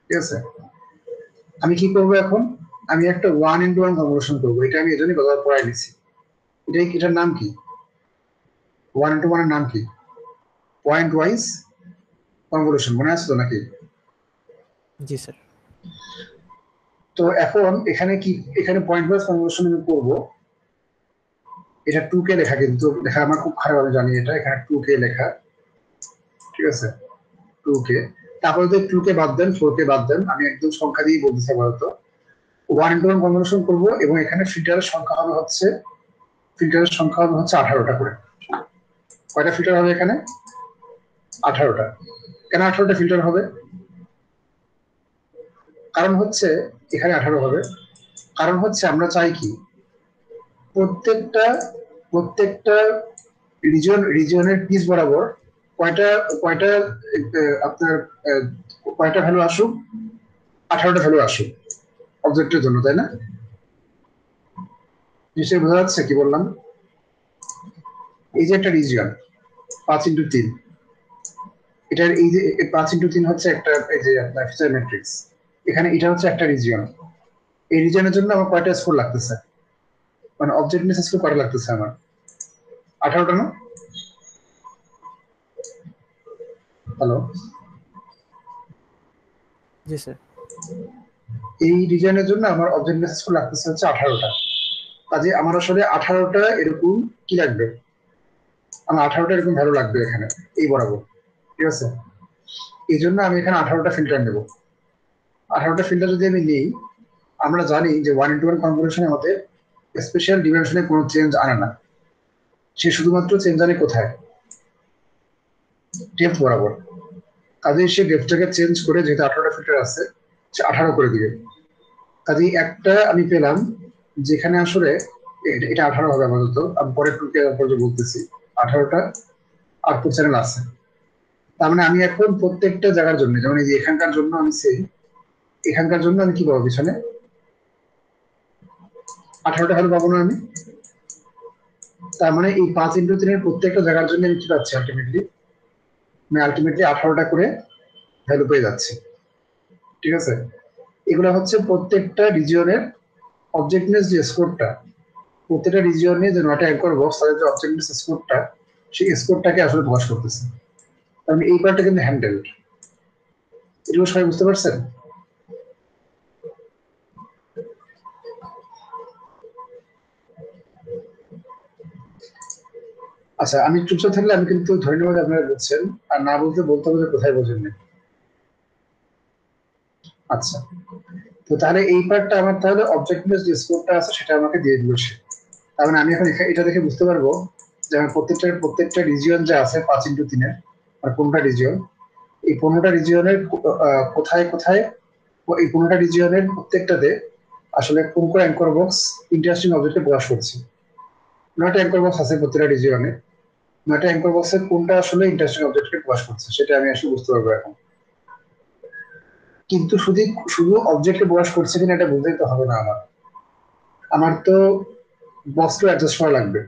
ঠিক আছে? আমি কি করবো এখন, আমি একটা 1x1 কনভলিউশন করবো, এটা আমি এজন্যই কথা পড়াই নিচ্ছি। এটার নাম কি, 1x1 এর নাম কি? পয়েন্ট ওয়াইজ কনভলিউশন, মনে আছে তো নাকি? জি স্যার। তো এখন এখানে কি, এখানে পয়েন্ট ওয়াইজ কনভলিউশন আমি করবো, এটা 2K লেখা, কিন্তু লেখা আমার খুব খারাপ, আমি জানি এটা, এখানে 2K লেখা, ঠিক আছে? 2K, তারপরে যদি 2K বাদ দেন, 4K বাদ দেন, আমি একদম সংখ্যা দিয়ে বলতেছি আপাতত 1x1 কনভলিউশন করবো, এবং এখানে ফিল্টারের সংখ্যা হবে হচ্ছে 18টা করে। কয়টা ফিল্টার হবে এখানে? 18টা। কেন 18টা ফিল্টার হবে? কারণ হচ্ছে এখানে 18 হবে, কারণ হচ্ছে আমরা চাই কি, প্রত্যেকটা প্রত্যেকটা রিজিয়নের পিস বরাবর কয়টা কয়টা আপনার কয়টা ভ্যালু আসুক, 18টা ভ্যালু আসুক অবজেক্টের জন্য, তাই না? নিশ্চয়ই বোঝা যাচ্ছে কি বললাম? এই যে একটা রিজিয়ন 5x3, এটার এই যে 5x3 হচ্ছে একটা, এই যে আপনার ফিচার ম্যাট্রিক্স, এখানে এটা হচ্ছে একটা রিজিয়ন। এই রিজিয়নের জন্য আমার কয়টা স্কোর লাগতেছে, মানে অবজেক্টনেস স্কোর কয়টা লাগতেছে আমার? 18টা না? হ্যালো, জি স্যার। এই রিজিয়নের জন্য আমার অবজেক্টনেস স্কোর লাগতেছে হচ্ছে 18টা। কাজে আমার আসলে 18টা এরকম কি লাগবে, আমার 18টা এরকম ভ্যালু লাগবে এখানে এই বরাবর, ঠিক আছে? এই জন্য আমি এখানে 18টা ফিল্টার নেব। 18টা ফিল্টার যদি আমি নিই, আমরা জানি যে 1x1 কনভলিউশনে আমাদের স্পেশাল ডিমেনশনে কোনো চেঞ্জ আনে না, সে শুধুমাত্র চেঞ্জ আনে কোথায়, ডেপথ বরাবর। কাজে সে ডেপথটাকে চেঞ্জ করে, যেহেতু 18টা ফিল্টার আছে, সে 18 করে দিবে। কাজে একটা আমি পেলাম যেখানে আসলে এটা 18 হবে আপাতত, আমি পরে 2K পর্যন্ত বলতেছি, 18টা আউটপুট চ্যানেল আছে। তার মানে আমি এখন প্রত্যেকটা জায়গার জন্য, যেমন এই যে এখানকার জন্য আমি সেই, এখানকার জন্য আমি কি পাবো পিছনে, 18টা ভ্যালু পাবো না আমি? তার মানে এই 5x3 এর প্রত্যেকটা জায়গার জন্য আমি কি পাচ্ছি আলটিমেটলি, আমি আলটিমেটলি 18টা করে ভ্যালু পেয়ে যাচ্ছি, ঠিক আছে? এগুলো হচ্ছে প্রত্যেকটা রিজিয়নের অবজেক্টনেস যে স্কোরটা, প্রত্যেকটা রিজিয়নে যে 9টা অ্যাঙ্কর বক্স তাদের যে অবজেক্টনেস স্কোরটা, সেই স্কোরটাকে আসলে প্রকাশ করতেছে। কারণ এই পার্টটা কিন্তু হ্যান্ডেল, এগুলো সবাই বুঝতে পারছেন? আচ্ছা, আমি চুপচাপ থাকলে আমি কিন্তু ধরে নেব যে আপনারা বুঝছেন, আর না বলতে বলতে হবে যে কোথায় বোঝেননি। আচ্ছা, তো তাহলে এই পার্টটা আমার তাহলে অবজেক্টনেস যে স্কোরটা আছে সেটা আমাকে দিয়ে দিল সে। তার মানে আমি এখন এটা দেখে বুঝতে পারবো যে আমার প্রত্যেকটা রিজিয়ন যে আছে 5x3 আর 15টা রিজিয়ন, এই 15টা রিজিয়নের কোথায় কোথায় এই 15টা রিজিয়নের প্রত্যেকটাতে আসলে কোন কোন অ্যাঙ্কর বক্স ইন্টারেস্টিং অবজেক্টে প্রকাশ করছে। 9টা অ্যাঙ্কর বক্স আছে প্রত্যেকটা রিজিয়নে, 9টা অ্যাঙ্কর বক্সের কোনটা আসলে ইন্টারেস্টিং অবজেক্টকে প্রকাশ করছে সেটা আমি আসলে বুঝতে পারবো এখন। কিন্তু শুধু শুধু অবজেক্টে প্রকাশ করছে কিনা এটা বুঝতেই তো হবে না আমার তো বক্সকে অ্যাডজাস্ট করা লাগবে,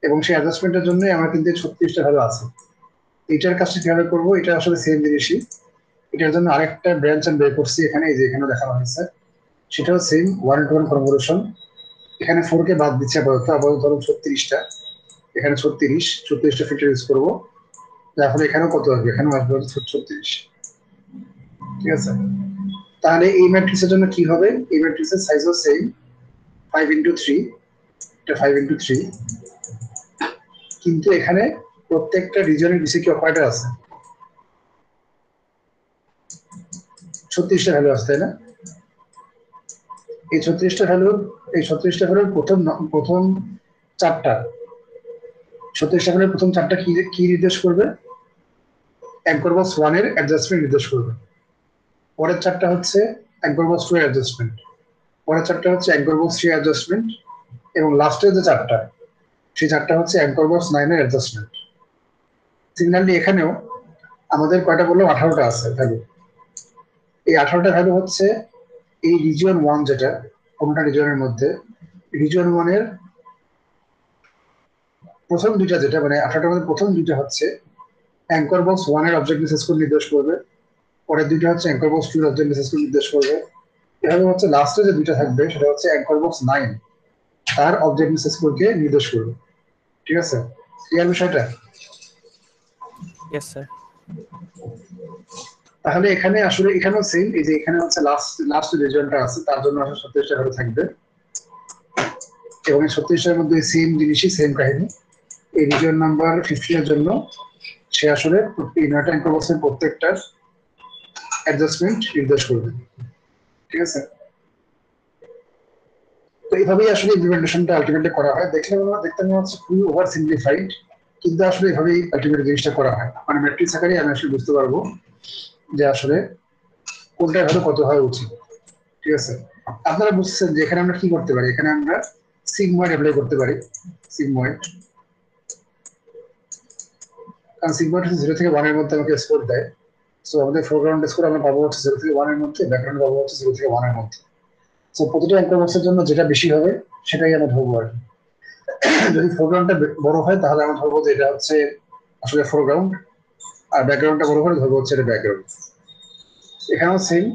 এবং সেই অ্যাডজাস্টমেন্টের জন্য আমার কিন্তু 36টা ভ্যালু আছে। এটার কাজটা কিভাবে করবো, এটা আসলে সেম জিনিসই। এটার জন্য আরেকটা ব্রাঞ্চ আমি বের করছি এখানে, এই যে এখানে দেখানো হয়েছে, সেটাও সেম 1-to-1 কনভলিউশন। এখানে 4 কে বাদ দিচ্ছে আপাতত ধরো 36টা, এখানে 36টা ফিল্টার ইউজ করবো, তারপরে এখানেও কত আসবে, এখানেও আসবে 36। ঠিক আছে, তাহলে এই ম্যাট্রিক্সের জন্য কি হবে, এই ম্যাট্রিক্সের সাইজও সেম 5x3, এটা 5x3, কিন্তু এখানে প্রত্যেকটা রিজনের নিচে কি কয়টা আছে, 36টা ভ্যালু আছে, তাই না? এই 36টা ভ্যালুর প্রথম চারটা 36টা ভ্যালুর প্রথম চারটা কি নির্দেশ করবে, অ্যাঙ্কর বক্স 1 এর অ্যাডজাস্টমেন্ট নির্দেশ করবে। পরের চারটা হচ্ছে অ্যাঙ্কর বক্স 2 এর অ্যাডজাস্টমেন্ট, পরের চারটা হচ্ছে অ্যাঙ্কর বক্স 3 অ্যাডজাস্টমেন্ট, এবং লাস্টের যে চারটা সেই চারটা হচ্ছে অ্যাঙ্কর বক্স 9 এর অ্যাডজাস্টমেন্ট। সিমিলারলি এখানেও আমাদের কয়টা বললাম, 18টা আছে ভ্যালু। এই 18টা ভ্যালু হচ্ছে এই রিজিয়ন 1, যেটা কোনটা রিজিয়নের মধ্যে, রিজিয়ন 1 এর প্রথম দুইটা, যেটা মানে 18টার মধ্যে প্রথম দুইটা হচ্ছে অ্যাঙ্কর বক্স 1 এর অবজেক্ট মেসেজ কোড নির্দেশ করবে, পরের দুইটা হচ্ছে অ্যাঙ্কর বক্স 2 এর অবজেক্ট মেসেজ কোড নির্দেশ করবে, এভাবে হচ্ছে লাস্টে যে দুইটা থাকবে সেটা হচ্ছে অ্যাঙ্কর বক্স 9 তার অবজেক্ট মেসেজ কোডকে নির্দেশ করবে। ঠিক আছে, ক্লিয়ার বিষয়টা? Yes sir. তাহলে এখানে আসলে এখানেও সেম, এই যে এখানে হচ্ছে লাস্ট রিজনটা আছে তার জন্য আসলে 37টা ভ্যালু থাকবে, এবং এই 36টার মধ্যে সেম জিনিসই, সেম কাহিনী। এই রিজন নাম্বার 15 এর জন্য সে আসলে এই 9টা অ্যাঙ্কর বক্সের প্রত্যেকটার অ্যাডজাস্টমেন্ট নির্দেশ করবে। ঠিক আছে, তো এইভাবেই আসলে ইমপ্লিমেন্টেশনটা আলটিমেটলি করা হয়। দেখতে মনে হচ্ছে খুবই ওভার সিম্পলিফাইড, কিন্তু আসলে এভাবেই আলটিমেটলি জিনিসটা করা হয়। মানে ম্যাট্রিক্স আকারে আমি আসলে বুঝতে পারবো যে আসলে কোনটা ভ্যালু কত হওয়া উচিত। ঠিক আছে, আপনারা বুঝছেন যে এখানে আমরা কি করতে পারি, এখানে আমরা সিগময়েড অ্যাপ্লাই করতে পারি। সিগময়েড, কারণ সিগময়েড হচ্ছে 0 থেকে 1 এর মধ্যে আমাকে স্কোর দেয়। সো আমাদের ফোরগ্রাউন্ড স্কোর আমরা পাবো হচ্ছে 0 থেকে 1 এর মধ্যে, ব্যাকগ্রাউন্ড পাবো হচ্ছে 0 থেকে 1 এর মধ্যে। সো প্রতিটা অ্যাঙ্কর বক্সের জন্য যেটা বেশি হবে সেটাই আমরা ধরবো আর কি। যদি ফোরগ্রাউন্ডটা বড় হয় তাহলে আমরা ধরবো যে এটা হচ্ছে আসলে ফোরগ্রাউন্ড, আর ব্যাকগ্রাউন্ডটা বড় হলে ধরবো হচ্ছে এটা ব্যাকগ্রাউন্ড। এখানেও সেম,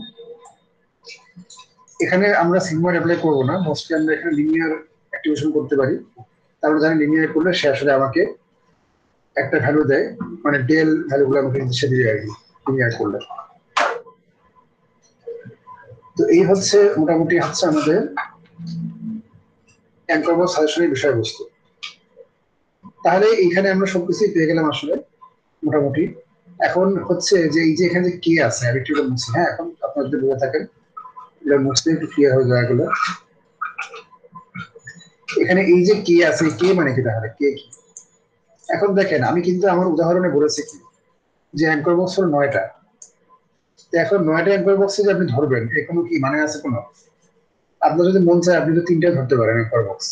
এখানে আমরা সিগময়েড অ্যাপ্লাই করবো না, মোস্টলি আমরা এখানে লিনিয়ার অ্যাক্টিভেশন করতে পারি। তারপরে জানি লিনিয়ার করলে সে আসলে আমাকে একটা ভ্যালু দেয়, মানে ডেল ভ্যালুগুলো আমাকে নির্দেশে দিয়ে আর কি লিনিয়ার করলে। তো এই হচ্ছে মোটামুটি হচ্ছে আমাদের অ্যাঙ্কর বক্স সাজেশনের বিষয়বস্তু। তাহলে এইখানে আমরা সবকিছুই পেয়ে গেলাম আসলে মোটামুটি। এখন হচ্ছে যে এই যে এখানে কে আছে, আমি একটু মুছি, হ্যাঁ এখন আপনারা যদি বলে থাকেন এটা মুছলে একটু ক্লিয়ার হয়ে যায় এগুলো। এখানে এই যে কে আছে, কে মানে কি, তাহলে কে কি? এখন দেখেন আমি কিন্তু আমার উদাহরণে বলেছি কি যে অ্যাঙ্কর বক্স হলো 9টা। এখন 9টা অ্যাঙ্কর বক্সে যে আপনি ধরবেন এর কোনো কি মানে আছে কোনো? আপনার যদি মন চায় আপনি তো 3টা ধরতে পারেন অ্যাঙ্কর বক্স,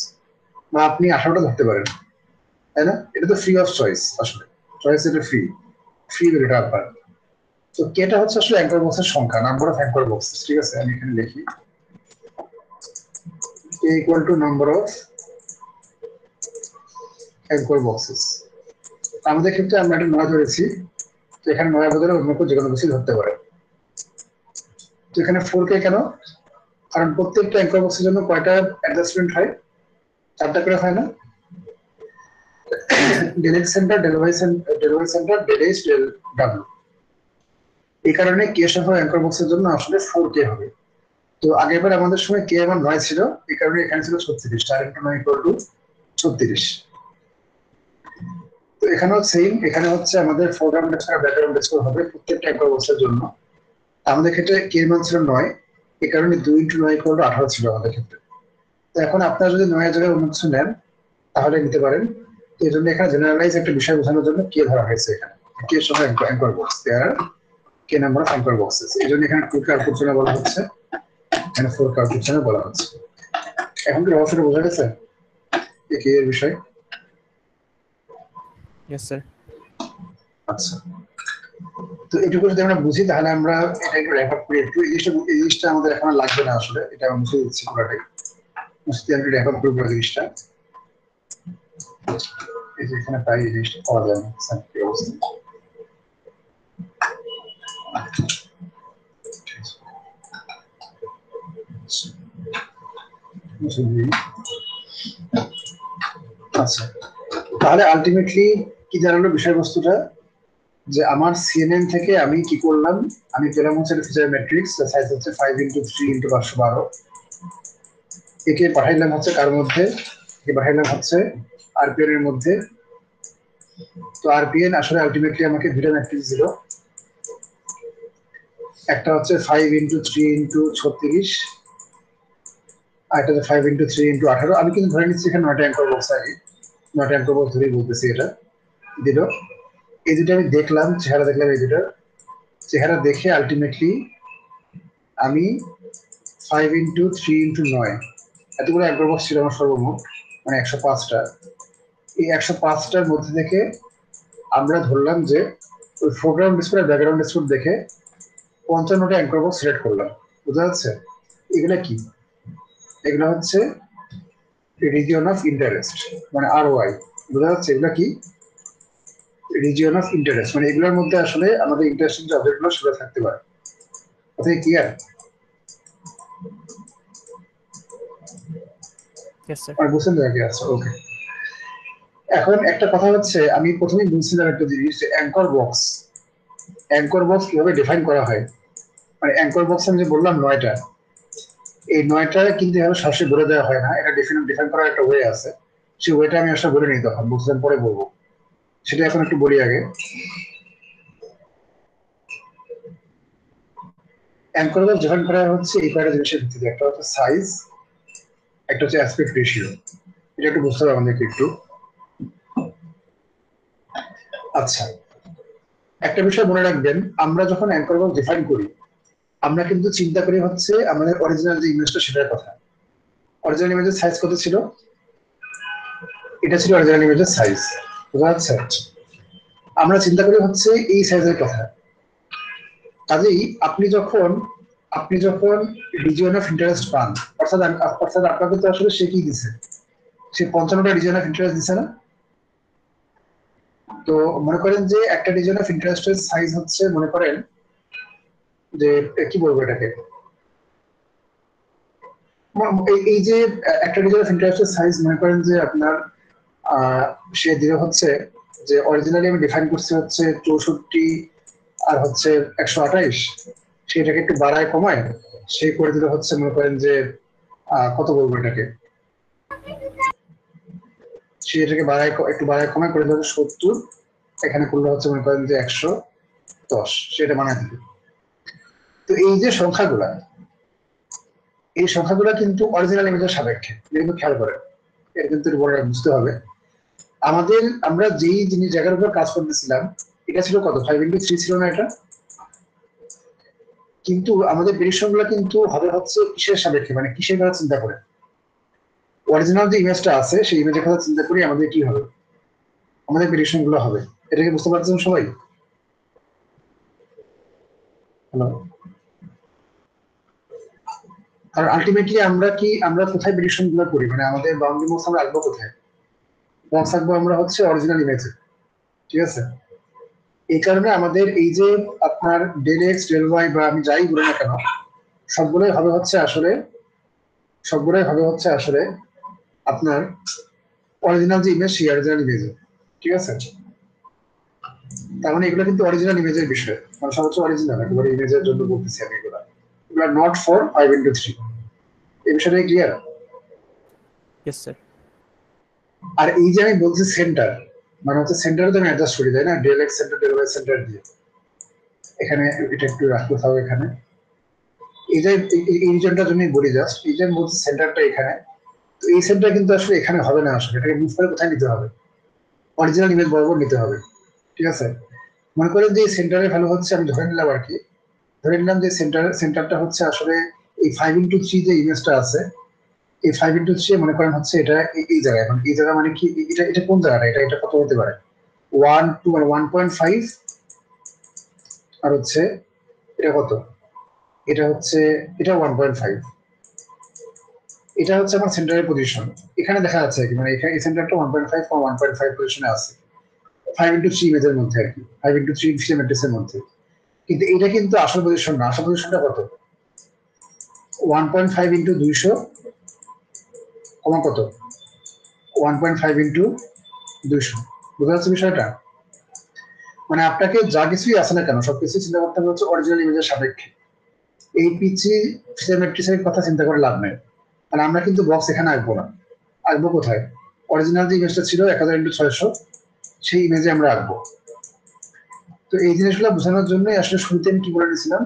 বা আপনি 18টা ধরতে পারেন, তাই না? এটা তো ফ্রি অফ চয়েস, আসলে চয়েস এটা ফ্রি এটা আপনার। তো কেটা হচ্ছে আসলে অ্যাঙ্কর বক্সের সংখ্যা, নাম্বার অফ অ্যাঙ্কর বক্স। ঠিক আছে, আমি এখানে লিখি k equal to number of anchor boxes. আমাদের ক্ষেত্রে আমরা একটা 9 ধরেছি, তো এখানে 9 বদলে অন্য কেউ যে কোনো কিছু ধরতে পারে। তো এখানে 4K কেন? কারণ প্রত্যেকটা অ্যাঙ্কর বক্সের জন্য কয়টা অ্যাডজাস্টমেন্ট হয়? 4টা করে হয় না? Del x centre, del y centre, del h, del ডাব্লিউ। এই কারণে কে সংখ্যক অ্যাঙ্কর বক্সের জন্য আসলে 4K হবে। তো আগেরবার আমাদের সময় কে আমার 9 ছিল, এই কারণে এখানে ছিল 36, 4 × 9 = 36। তো এখানেও সেম, এখানে হচ্ছে আমাদের ফোরগ্রাউন্ড ডেস্ক আর ব্যাকগ্রাউন্ড ডেস্ক হবে প্রত্যেকটা অ্যাঙ্কর বক্সের জন্য। আমাদের ক্ষেত্রে কে মান ছিল 9, এই কারণে 2 × 9 = 18 ছিল আমাদের ক্ষেত্রে। তো এখন আপনারা যদি 9 এর জায়গায় অন্য কিছু নেন তাহলে নিতে পারেন। তো এই জন্য এখানে জেনারেলাইজ একটা বিষয় বোঝানোর জন্য কে ধরা হয়েছে এখানে, কে সহ anchor box, there k number of anchor boxes. এই জন্য এখানে 2 কে আউটপুট চ্যানেল বলা হচ্ছে, এখানে 4 কে আউটপুট চ্যানেল বলা হচ্ছে। এখন কি রহস্যটা বোঝা গেছে কে এর বিষয়? Yes sir. আচ্ছা, তো এটুকু যদি আমরা বুঝি তাহলে আমরা এটা একটু র্যাপ আপ করি একটু। এই জিনিসটা আমাদের এখন আর লাগবে না আসলে, এটা আমি মুছে দিচ্ছি পুরোটাই। মুছতে আমি র্যাপ আপ করবো জিনিসটা। এই যে এখানে প্রায় এই জিনিসটা পাওয়া যায় না, কি অবস্থা। আচ্ছা, তাহলে আলটিমেটলি কি দাঁড়ালো বিষয়বস্তুটা, যে আমার সিএনএন থেকে আমি কি করলাম, আমি পেলাম হচ্ছে ফিচার ম্যাট্রিক্স, সাইজ হচ্ছে 5 × 3 × 512। একে পাঠাইলাম হচ্ছে কার মধ্যে, একে পাঠাইলাম হচ্ছে আরপিএন এর মধ্যে। তো আরপিএন আসলে আলটিমেটলি আমাকে দুটো ম্যাট্রিক্স দিল, একটা হচ্ছে 5 × 3 × 36, আর একটা হচ্ছে 5 × 3 × 18। আমি কিন্তু ধরে নিচ্ছি এখানে 9টা অ্যাঙ্কর বক্স আগে, 9টা অ্যাঙ্কর বক্স ধরেই বলতেছি এটা দিল। এই দুটো আমি দেখলাম, চেহারা দেখলাম, এই দুটো চেহারা দেখে আলটিমেটলি আমি 5 × 3 × 9 এতগুলো অ্যাঙ্কর বক্স ছিল আমার সর্বমোট, মানে 105টা। এই 105টার মধ্যে থেকে আমরা ধরলাম যে ওই ফোরগ্রাউন্ড ডিসপ্লে আর ব্যাকগ্রাউন্ড ডিসপ্লে দেখে 55টা অ্যাঙ্কর বক্স সিলেক্ট করলাম। বুঝা যাচ্ছে? এগুলো কি? এগুলো হচ্ছে রিজিয়ন অফ ইন্টারেস্ট, মানে ROI। বোঝা যাচ্ছে এগুলো কি? রিজিয়ন অফ ইন্টারেস্ট, মানে এগুলোর মধ্যে আসলে আমাদের ইন্টারেস্টিং যে অবজেক্টগুলো সেগুলো থাকতে পারে। Okay, clear? Yes sir. আর বুঝছেন তো? আচ্ছা, ওকে। এখন একটা কথা হচ্ছে, আমি প্রথমেই বলছিলাম একটা জিনিস, যে অ্যাঙ্কর বক্স কিভাবে ডিফাইন করা হয়। মানে অ্যাঙ্কর বক্স আমি যে বললাম 9টা, এই 9টা কিন্তু এভাবে সরাসরি বলে দেওয়া হয় না, এটা ডিফাইন করার একটা ওয়ে আছে। সেই ওয়েটা আমি আসলে বলে নিই, তখন বুঝলাম পরে বলবো, সেটা এখন একটু বলি আগে। অ্যাঙ্কর বক্স ডিফাইন করা হচ্ছে এই কয়টা জিনিসের ভিত্তিতে, একটা হচ্ছে সাইজ, একটা হচ্ছে অ্যাসপেক্ট রেশিও। এটা একটু বুঝতে হবে আমাদেরকে একটু। আচ্ছা, একটা বিষয় মনে রাখবেন, আমরা যখন অ্যাঙ্কর বক্স ডিফাইন করি আমরা কিন্তু চিন্তা করি হচ্ছে আমাদের অরিজিনাল যে ইমেজটা সেটার কথা। অরিজিনাল ইমেজের সাইজ কত ছিল? এটা ছিল অরিজিনাল ইমেজের সাইজ। বুঝা যাচ্ছে? আমরা চিন্তা করি হচ্ছে এই সাইজের কথা। কাজেই আপনি যখন রিজিয়ন অফ ইন্টারেস্ট পান, অর্থাৎ আপনাকে তো আসলে সে কি দিছে, সে 55টা রিজিয়ন অফ ইন্টারেস্ট দিছে না? তো মনে করেন যে একটা রিজিয়ন অফ ইন্টারেস্টের সাইজ হচ্ছে, মনে করেন যে কি বলবো এটাকে, এই যে একটা রিজিয়ন অফ ইন্টারেস্টের সাইজ মনে করেন যে আপনার সে দিলে হচ্ছে যে অরিজিনালি আমি ডিফাইন করছি হচ্ছে 64 আর হচ্ছে 128, সেটাকে একটু বাড়ায় কমায় সে করে দিলে হচ্ছে মনে করেন যে কত বলবো এটাকে, সে এটাকে একটু বাড়ায় কমায় করে দিলে 70, এখানে করলে হচ্ছে মনে করেন যে 110, সেটা বানায় দিবে। তো এই যে সংখ্যাগুলা, এই সংখ্যাগুলা কিন্তু অরিজিনাল ইমেজের সাপেক্ষে, কিন্তু খেয়াল করেন, এটা কিন্তু বড় বুঝতে হবে। আমরা যেই জিনিস জায়গার উপর কাজ করতেছিলাম এটা ছিল কত, 5 × 3 ছিল না এটা? কিন্তু আমাদের প্রেডিকশন গুলো কিন্তু হবে হচ্ছে কিসের সাপেক্ষে, মানে কিসের কথা চিন্তা করে? অরিজিনাল যে ইমেজটা আছে সেই ইমেজের কথা চিন্তা করি আমাদের কি হবে, আমাদের প্রেডিকশন গুলো হবে। এটাকে বুঝতে পারছেন সবাই? হ্যালো? আর আলটিমেটলি আমরা কোথায় প্রেডিকশন গুলো করি, মানে আমাদের বাউন্ডারি বক্স আমরা রাখবো কোথায়? বক্স রাখবো আমরা হচ্ছে অরিজিনাল ইমেজে, ঠিক আছে? এই কারণে আমাদের এই যে আপনার ডেল এক্স, ডেল ওয়াই বা আমি যাই বলি না কেন, সবগুলোই হবে হচ্ছে আসলে আপনার অরিজিনাল যে ইমেজ সেই অরিজিনাল ইমেজ, ঠিক আছে? তার মানে এগুলো কিন্তু অরিজিনাল ইমেজের বিষয়, মানে সব হচ্ছে অরিজিনাল, একেবারে ইমেজের জন্য বলতেছি আমি। এগুলো নট ফর 5x3। এই বিষয়টা ক্লিয়ার? Yes sir. আর এই যে আমি বলছি সেন্টার, মানে হচ্ছে সেন্টারে তো আমি অ্যাডজাস্ট করি, তাই না? Del x centre, del y centre দিয়ে। এখানে এটা একটু রাখতে হবে এখানে। এই যে এই রিজনটার জন্যই বলি, জাস্ট এই যে আমি বলছি সেন্টারটা এখানে, তো এই সেন্টার কিন্তু আসলে এখানে হবে না, আসলে এটাকে মুভ করে কোথায় নিতে হবে? অরিজিনাল ইমেজ বরাবর নিতে হবে, ঠিক আছে? মনে করেন যে সেন্টারের ভ্যালু হচ্ছে, আমি ধরে নিলাম আর কি, ধরে নিলাম যে সেন্টারটা হচ্ছে আসলে এই 5x3 যে ইমেজটা আছে, এই 5x3 মনে করেন হচ্ছে এটা এই জায়গায়। এখন এই জায়গা মানে কি, এটা এটা কোন জায়গাটা, এটা এটা কত হতে পারে? 1 2 মানে 1.5, আর হচ্ছে এটা কত, এটা হচ্ছে এটা 1.5। এটা হচ্ছে আমার সেন্টারের পজিশন। এখানে দেখা যাচ্ছে কি, মানে এখানে এই সেন্টারটা 1.5 1.5 পজিশনে আছে 5x3 ইমেজের মধ্যে আর কি, 5x3 ফিচার ম্যাট্রিক্সের মধ্যে। কিন্তু এটা কিন্তু আসল পজিশন না। আসল পজিশনটা কত? 1.5 ইন্টু 200 কমা কত, 1.5 ইন্টু 200। বুঝা যাচ্ছে বিষয়টা? মানে আপনাকে যা কিছুই আছে না কেন, সবকিছু চিন্তা করতে হবে হচ্ছে অরিজিনাল ইমেজের সাপেক্ষে। এই পিচি ফিচার ম্যাট্রিক্সের কথা চিন্তা করে লাভ নেই। মানে আমরা কিন্তু বক্স এখানে আঁকবো না, আঁকবো কোথায়? অরিজিনাল যে ইমেজটা ছিল 1000x600, সেই ইমেজে আমরা আঁকবো। তো এই জিনিসগুলো বোঝানোর জন্যই আসলে শুরুতে আমি কি বলে নিয়েছিলাম,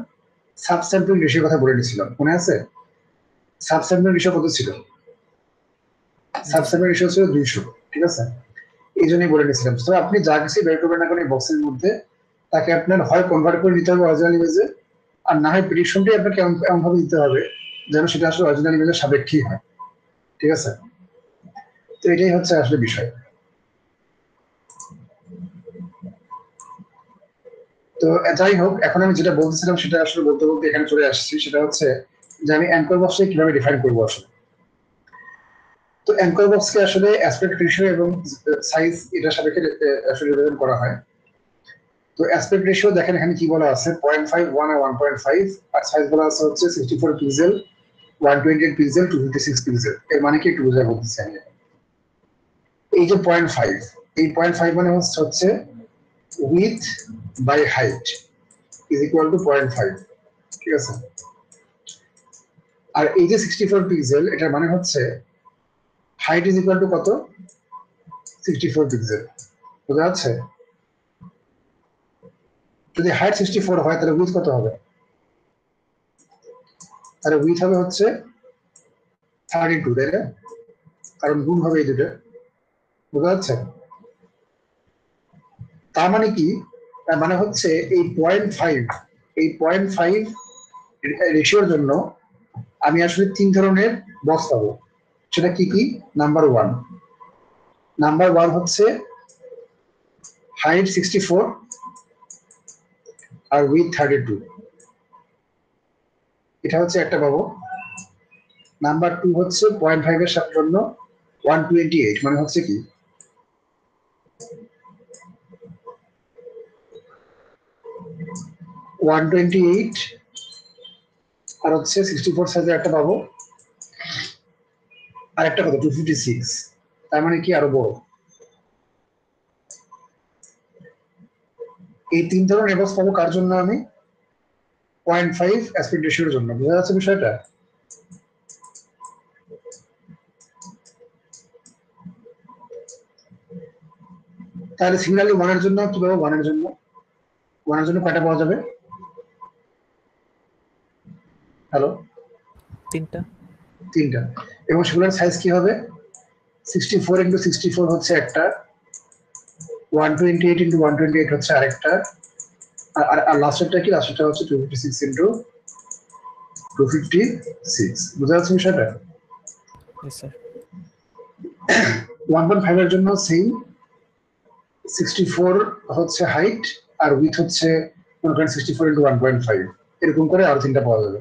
সাবস্যাম্পলিং রেশিওর কথা বলে নিয়েছিলাম, মনে আছে? সাবস্যাম্পলিং রেশিও কত ছিল? সাবস্যাম্পলিং রেশিও ছিল 200, ঠিক আছে? এই জন্যই বলে নিয়েছিলাম। তো আপনি যা কিছু বের করবেন না কেন এই বক্সের মধ্যে, তাকে আপনার হয় কনভার্ট করে নিতে হবে অরিজিনাল ইমেজে, আর না হয় প্রেডিকশনটাই আপনাকে এমন ভাবে দিতে হবে যেন সেটা আসলে অরিজিনাল ইমেজের সাপেক্ষেই হয়, ঠিক আছে? তো এটাই হচ্ছে আসলে বিষয়। তো যাই হোক, এখন আমি যেটা বলতেছিলাম সেটা আসলে বলতে বলতে এখানে চলে আসছি, সেটা হচ্ছে যে আমি অ্যাঙ্কর বক্সে কিভাবে ডিফাইন করবো আসলে। তো অ্যাঙ্কর বক্সকে আসলে অ্যাসপেক্ট রেশিও এবং সাইজ এটার সাপেক্ষে আসলে রিপ্রেজেন্ট করা হয়। তো অ্যাসপেক্ট রেশিও দেখেন এখানে কি বলা আছে, 0.5 1 আর 1.5, আর সাইজ বলা আছে হচ্ছে 64 পিক্সেল, 128 পিক্সেল, 256 পিক্সেল। এর মানে কি একটু বোঝা বলতেছি আমি। এই যে 0.5, এই 0.5 মানে হচ্ছে width by height is equal to 0.5, ঠিক আছে? আর এই যে 64 পিক্সেল, এটার মানে হচ্ছে হাইট ইজ ইকুয়াল টু কত, 64 পিক্সেল। বোঝা যাচ্ছে? যদি হাইট 64 হয় তাহলে উইথ কত হবে? তাহলে উইথ হবে হচ্ছে 32, তাই না? কারণ গুণ হবে এই দুটো। বোঝা যাচ্ছে? তার মানে কি, তার মানে হচ্ছে এই 0.5 রেশিওর জন্য আমি আসলে 3 ধরনের বক্স পাবো। সেটা কি কি? নাম্বার ওয়ান হচ্ছে হাইট 64 আর উইথ 32, এটা হচ্ছে একটা পাবো। নাম্বার 2 হচ্ছে 0.5 এর জন্য 128, মানে হচ্ছে কি 128, আর হচ্ছে 64 সাইজের একটা পাবো, আর একটা কত 256, তার মানে কি আরো বড়। এই 3 ধরনের বক্স পাবো কার জন্য? আমি 0.5 অ্যাসপেক্ট রেশিওর জন্য। বোঝা যাচ্ছে বিষয়টা? তাহলে সিমিলারলি ওয়ানের জন্য কি পাবো? ওয়ানের জন্য কয়টা পাওয়া যাবে? হ্যালো, 3টা। 3টা। এবং সেগুলোর সাইজ কি হবে? 64 ইন্টু 64 হচ্ছে একটা, 128 ইন্টু 128 হচ্ছে আরেকটা, আর লাস্টেরটা কি? লাস্টেরটা হচ্ছে 256 ইন্টু 256। বুঝা যাচ্ছে বিষয়টা? Yes sir. 1.5 এর জন্য সেম, 64 হচ্ছে হাইট, আর উইথ হচ্ছে মনে করেন 64 ইন্টু 1.5, এরকম করে আরো 3টা পাওয়া যাবে।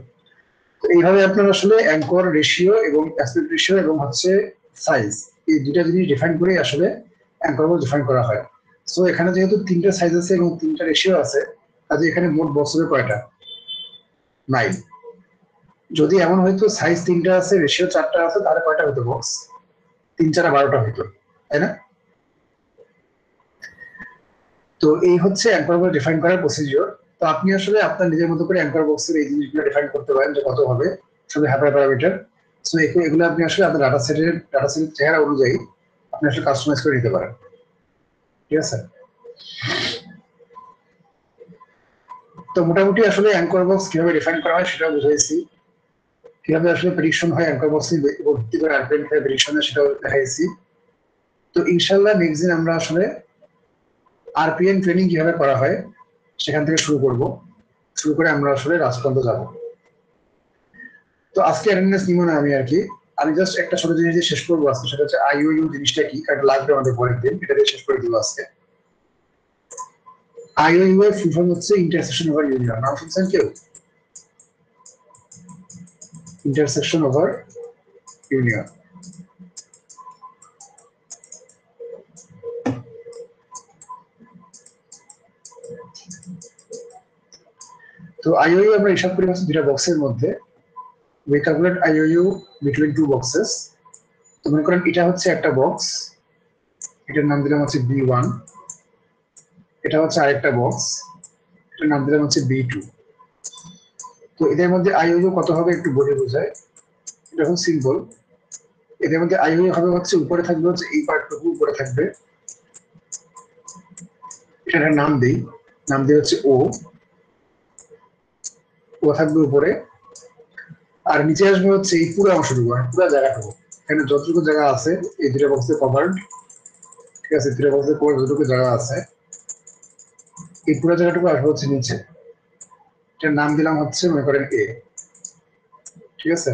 তো এইভাবে আপনার আসলে অ্যাঙ্কর রেশিও এবং অ্যাসপেক্ট রেশিও এবং হচ্ছে সাইজ, এই দুটা জিনিস ডিফাইন করে আসলে অ্যাঙ্কর বক্স ডিফাইন করা হয়। সো এখানে যেহেতু 3টা সাইজ আছে এবং 3টা রেশিও আছে, কাজে এখানে মোট বক্স হবে কয়টা? 9। যদি এমন হয়তো সাইজ 3টা আছে, রেশিও 4টা আছে, তাহলে কয়টা হতো বক্স? 3 4 12টা হতো, তাই না? তো এই হচ্ছে অ্যাঙ্কর বক্স ডিফাইন করার প্রসিডিওর। তো আপনি আসলে আপনার নিজের মতো করে অ্যাঙ্কর বক্সের এই জিনিসগুলো ডিফাইন করতে পারেন যে কত হবে, শুধু হ্যাপার প্যারামিটার। সো এগুলো আপনি আসলে আপনার ডাটা সেটের চেহারা অনুযায়ী আপনি আসলে কাস্টমাইজ করে নিতে পারেন, ঠিক আছে? তো মোটামুটি আসলে অ্যাঙ্কর বক্স কিভাবে ডিফাইন করা হয় সেটাও বুঝাইছি, কিভাবে আসলে প্রেডিকশন হয় অ্যাঙ্কর বক্সে ভিত্তি করে আরপিএন কিভাবে প্রেডিকশন হয় সেটাও দেখাইছি। তো ইনশাআল্লাহ নেক্সট দিন আমরা আসলে আরপিএন ট্রেনিং কিভাবে করা হয় সেখান থেকে শুরু করে আমরা আসলে রাজপন্থ যাব। তো আজকে অ্যাটেন্ডেন্স নিব না আমি আর কি, আমি জাস্ট একটা ছোট জিনিস দিয়ে শেষ করবো আজকে, সেটা হচ্ছে আইওইউ জিনিসটা কি, কারণ লাগবে আমাদের পরের দিন, এটা দিয়ে শেষ করে দিব আজকে। আইওইউ এর ফুল ফর্ম হচ্ছে ইন্টারসেকশন ওভার ইউনিয়ন। নাম শুনছেন কেউ? Intersection over union. তো আইওইউ আমরা হিসাব করি হচ্ছে দুটা বক্সের মধ্যে, we calculate IOU between two boxes। তো মনে করেন এটা হচ্ছে একটা বক্স, এটার নাম দিলাম হচ্ছে B1, এটা হচ্ছে আরেকটা বক্স, এটার নাম দিলাম হচ্ছে B2। তো এদের মধ্যে IOU কত হবে একটু বলে বোঝায়, এটা খুব সিম্পল। এদের মধ্যে IOU হবে হচ্ছে উপরে থাকবে হচ্ছে এই পার্টটুকু উপরে থাকবে, এটার নাম দিই হচ্ছে ও থাকবে উপরে, আর নিচে আসবে হচ্ছে এই পুরো অংশটুকু, পুরো জায়গাটুকু, এখানে যতটুকু জায়গা আছে এই দুটো বক্সে কভার্ড, ঠিক আছে? দুটো বক্সে যতটুকু জায়গা আছে এই পুরো জায়গাটুকু আসবে হচ্ছে নিচে, এটার নাম দিলাম হচ্ছে মনে করেন এ, ঠিক আছে?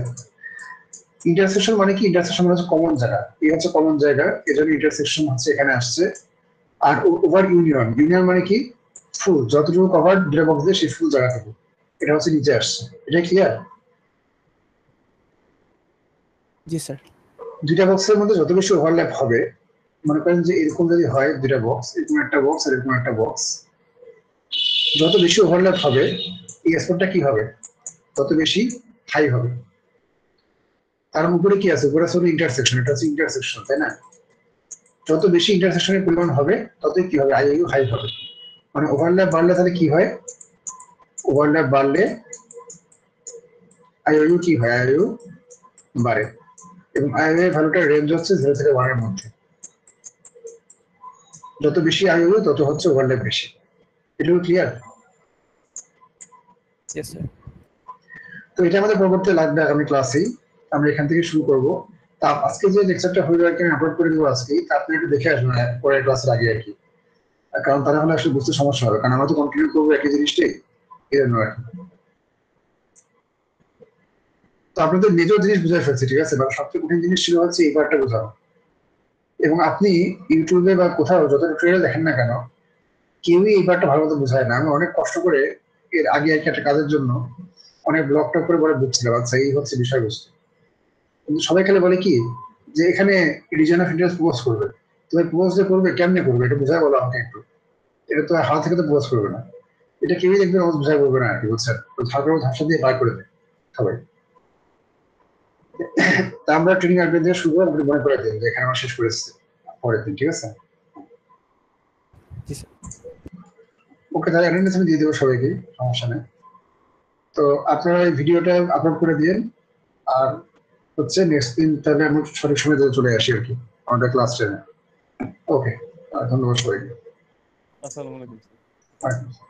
ইন্টারসেকশন মানে কি? ইন্টারসেকশন মানে হচ্ছে কমন জায়গা, এই হচ্ছে কমন জায়গা, এজন্য ইন্টারসেকশন হচ্ছে এখানে আসছে। আর ওভার ইউনিয়ন মানে কি? ফুল, যতটুকু কভার দুটো বক্স দিয়ে সেই ফুল জায়গাটুকু, এটা হচ্ছে নিচে আসছে। এটা ক্লিয়ার? জি স্যার। দুইটা বক্সের মধ্যে যত বেশি ওভারল্যাপ হবে, মনে করেন যে এরকম যদি হয় দুইটা বক্স, এরকম একটা বক্স আর এরকম একটা বক্স, যত বেশি ওভারল্যাপ হবে এই স্পটটা কি হবে? তত বেশি হাই হবে। তার উপরে কি আছে? উপরে আছে ইন্টারসেকশন, এটা হচ্ছে ইন্টারসেকশন, তাই না? যত বেশি ইন্টারসেকশনের পরিমাণ হবে ততই কি হবে? আইইউ হাই হবে। মানে ওভারল্যাপ বাড়লে তাহলে কি হয়? ওভারল্যাপ বাড়লে আইইউ কি হয়? আইইউ বাড়ে, এবং আইইউ এর ভ্যালুটার রেঞ্জ হচ্ছে 0 থেকে 1 এর মধ্যে। যত বেশি আইইউ তত হচ্ছে ওভারল্যাপ বেশি। এটা ক্লিয়ার? Yes sir. তো এটা আমাদের পরবর্তী লাগবে আগামী ক্লাসেই, আমরা এখান থেকে শুরু করব। তা আজকে যে লেকচারটা হয়ে আর কি আমি আপলোড করে দেবো আজকেই, তা আপনি একটু দেখে আসবেন পরের ক্লাসের আগে আর কি, কারণ তারা হলে আসলে বুঝতে সমস্যা হবে, কারণ আমরা তো কন্টিনিউ করবো একই জিনিসটাই, এই জন্য আর কি। তো আপনাদের মেজর জিনিস বুঝাই ফেলছি, ঠিক আছে? মানে সবচেয়ে কঠিন জিনিস ছিল হচ্ছে এই পার্টটা বোঝানো। এবং আপনি ইউটিউবে বা কোথাও যত টিউটোরিয়াল দেখেন না কেন, কেউই এই পার্টটা ভালো মতো বোঝায় না। আমি অনেক কষ্ট করে এর আগে আর কি একটা কাজের জন্য অনেক ব্লগ টক করে পরে বুঝছিলাম, আচ্ছা এই হচ্ছে বিষয়বস্তু। কিন্তু সবাই খালি বলে কি যে এখানে রিজন অফ ইন্টারেস্ট প্রপোজ করবে, তুমি প্রপোজ যে করবে কেমনে করবে এটা বুঝায় বলো আমাকে একটু, এটা তো হাত থেকে তো প্রপোজ করবে না, এটা কেউই দেখবে বুঝায় বলবে না আর কি, বুঝছেন? ঝাপসা দিয়ে বার করে দেয় সবাই। তা আমরা ট্রেনিং আপডেট দিয়ে শুরু আপনি মনে করে দিন যে এখানে আমরা শেষ করেছি পরের দিন, ঠিক আছে? জি স্যার। ওকে, তাহলে অ্যাটেন্ডেন্স আমি দিয়ে দেবো সবাইকে, সমস্যা নেই। তো আপনারা এই ভিডিওটা আপলোড করে দিন, আর হচ্ছে নেক্সট দিন তাহলে আমরা সঠিক সময় চলে আসি আর কি আমাদের ক্লাস 10-এ। ওকে, ধন্যবাদ সবাইকে। আসসালামু আলাইকুম। Bye.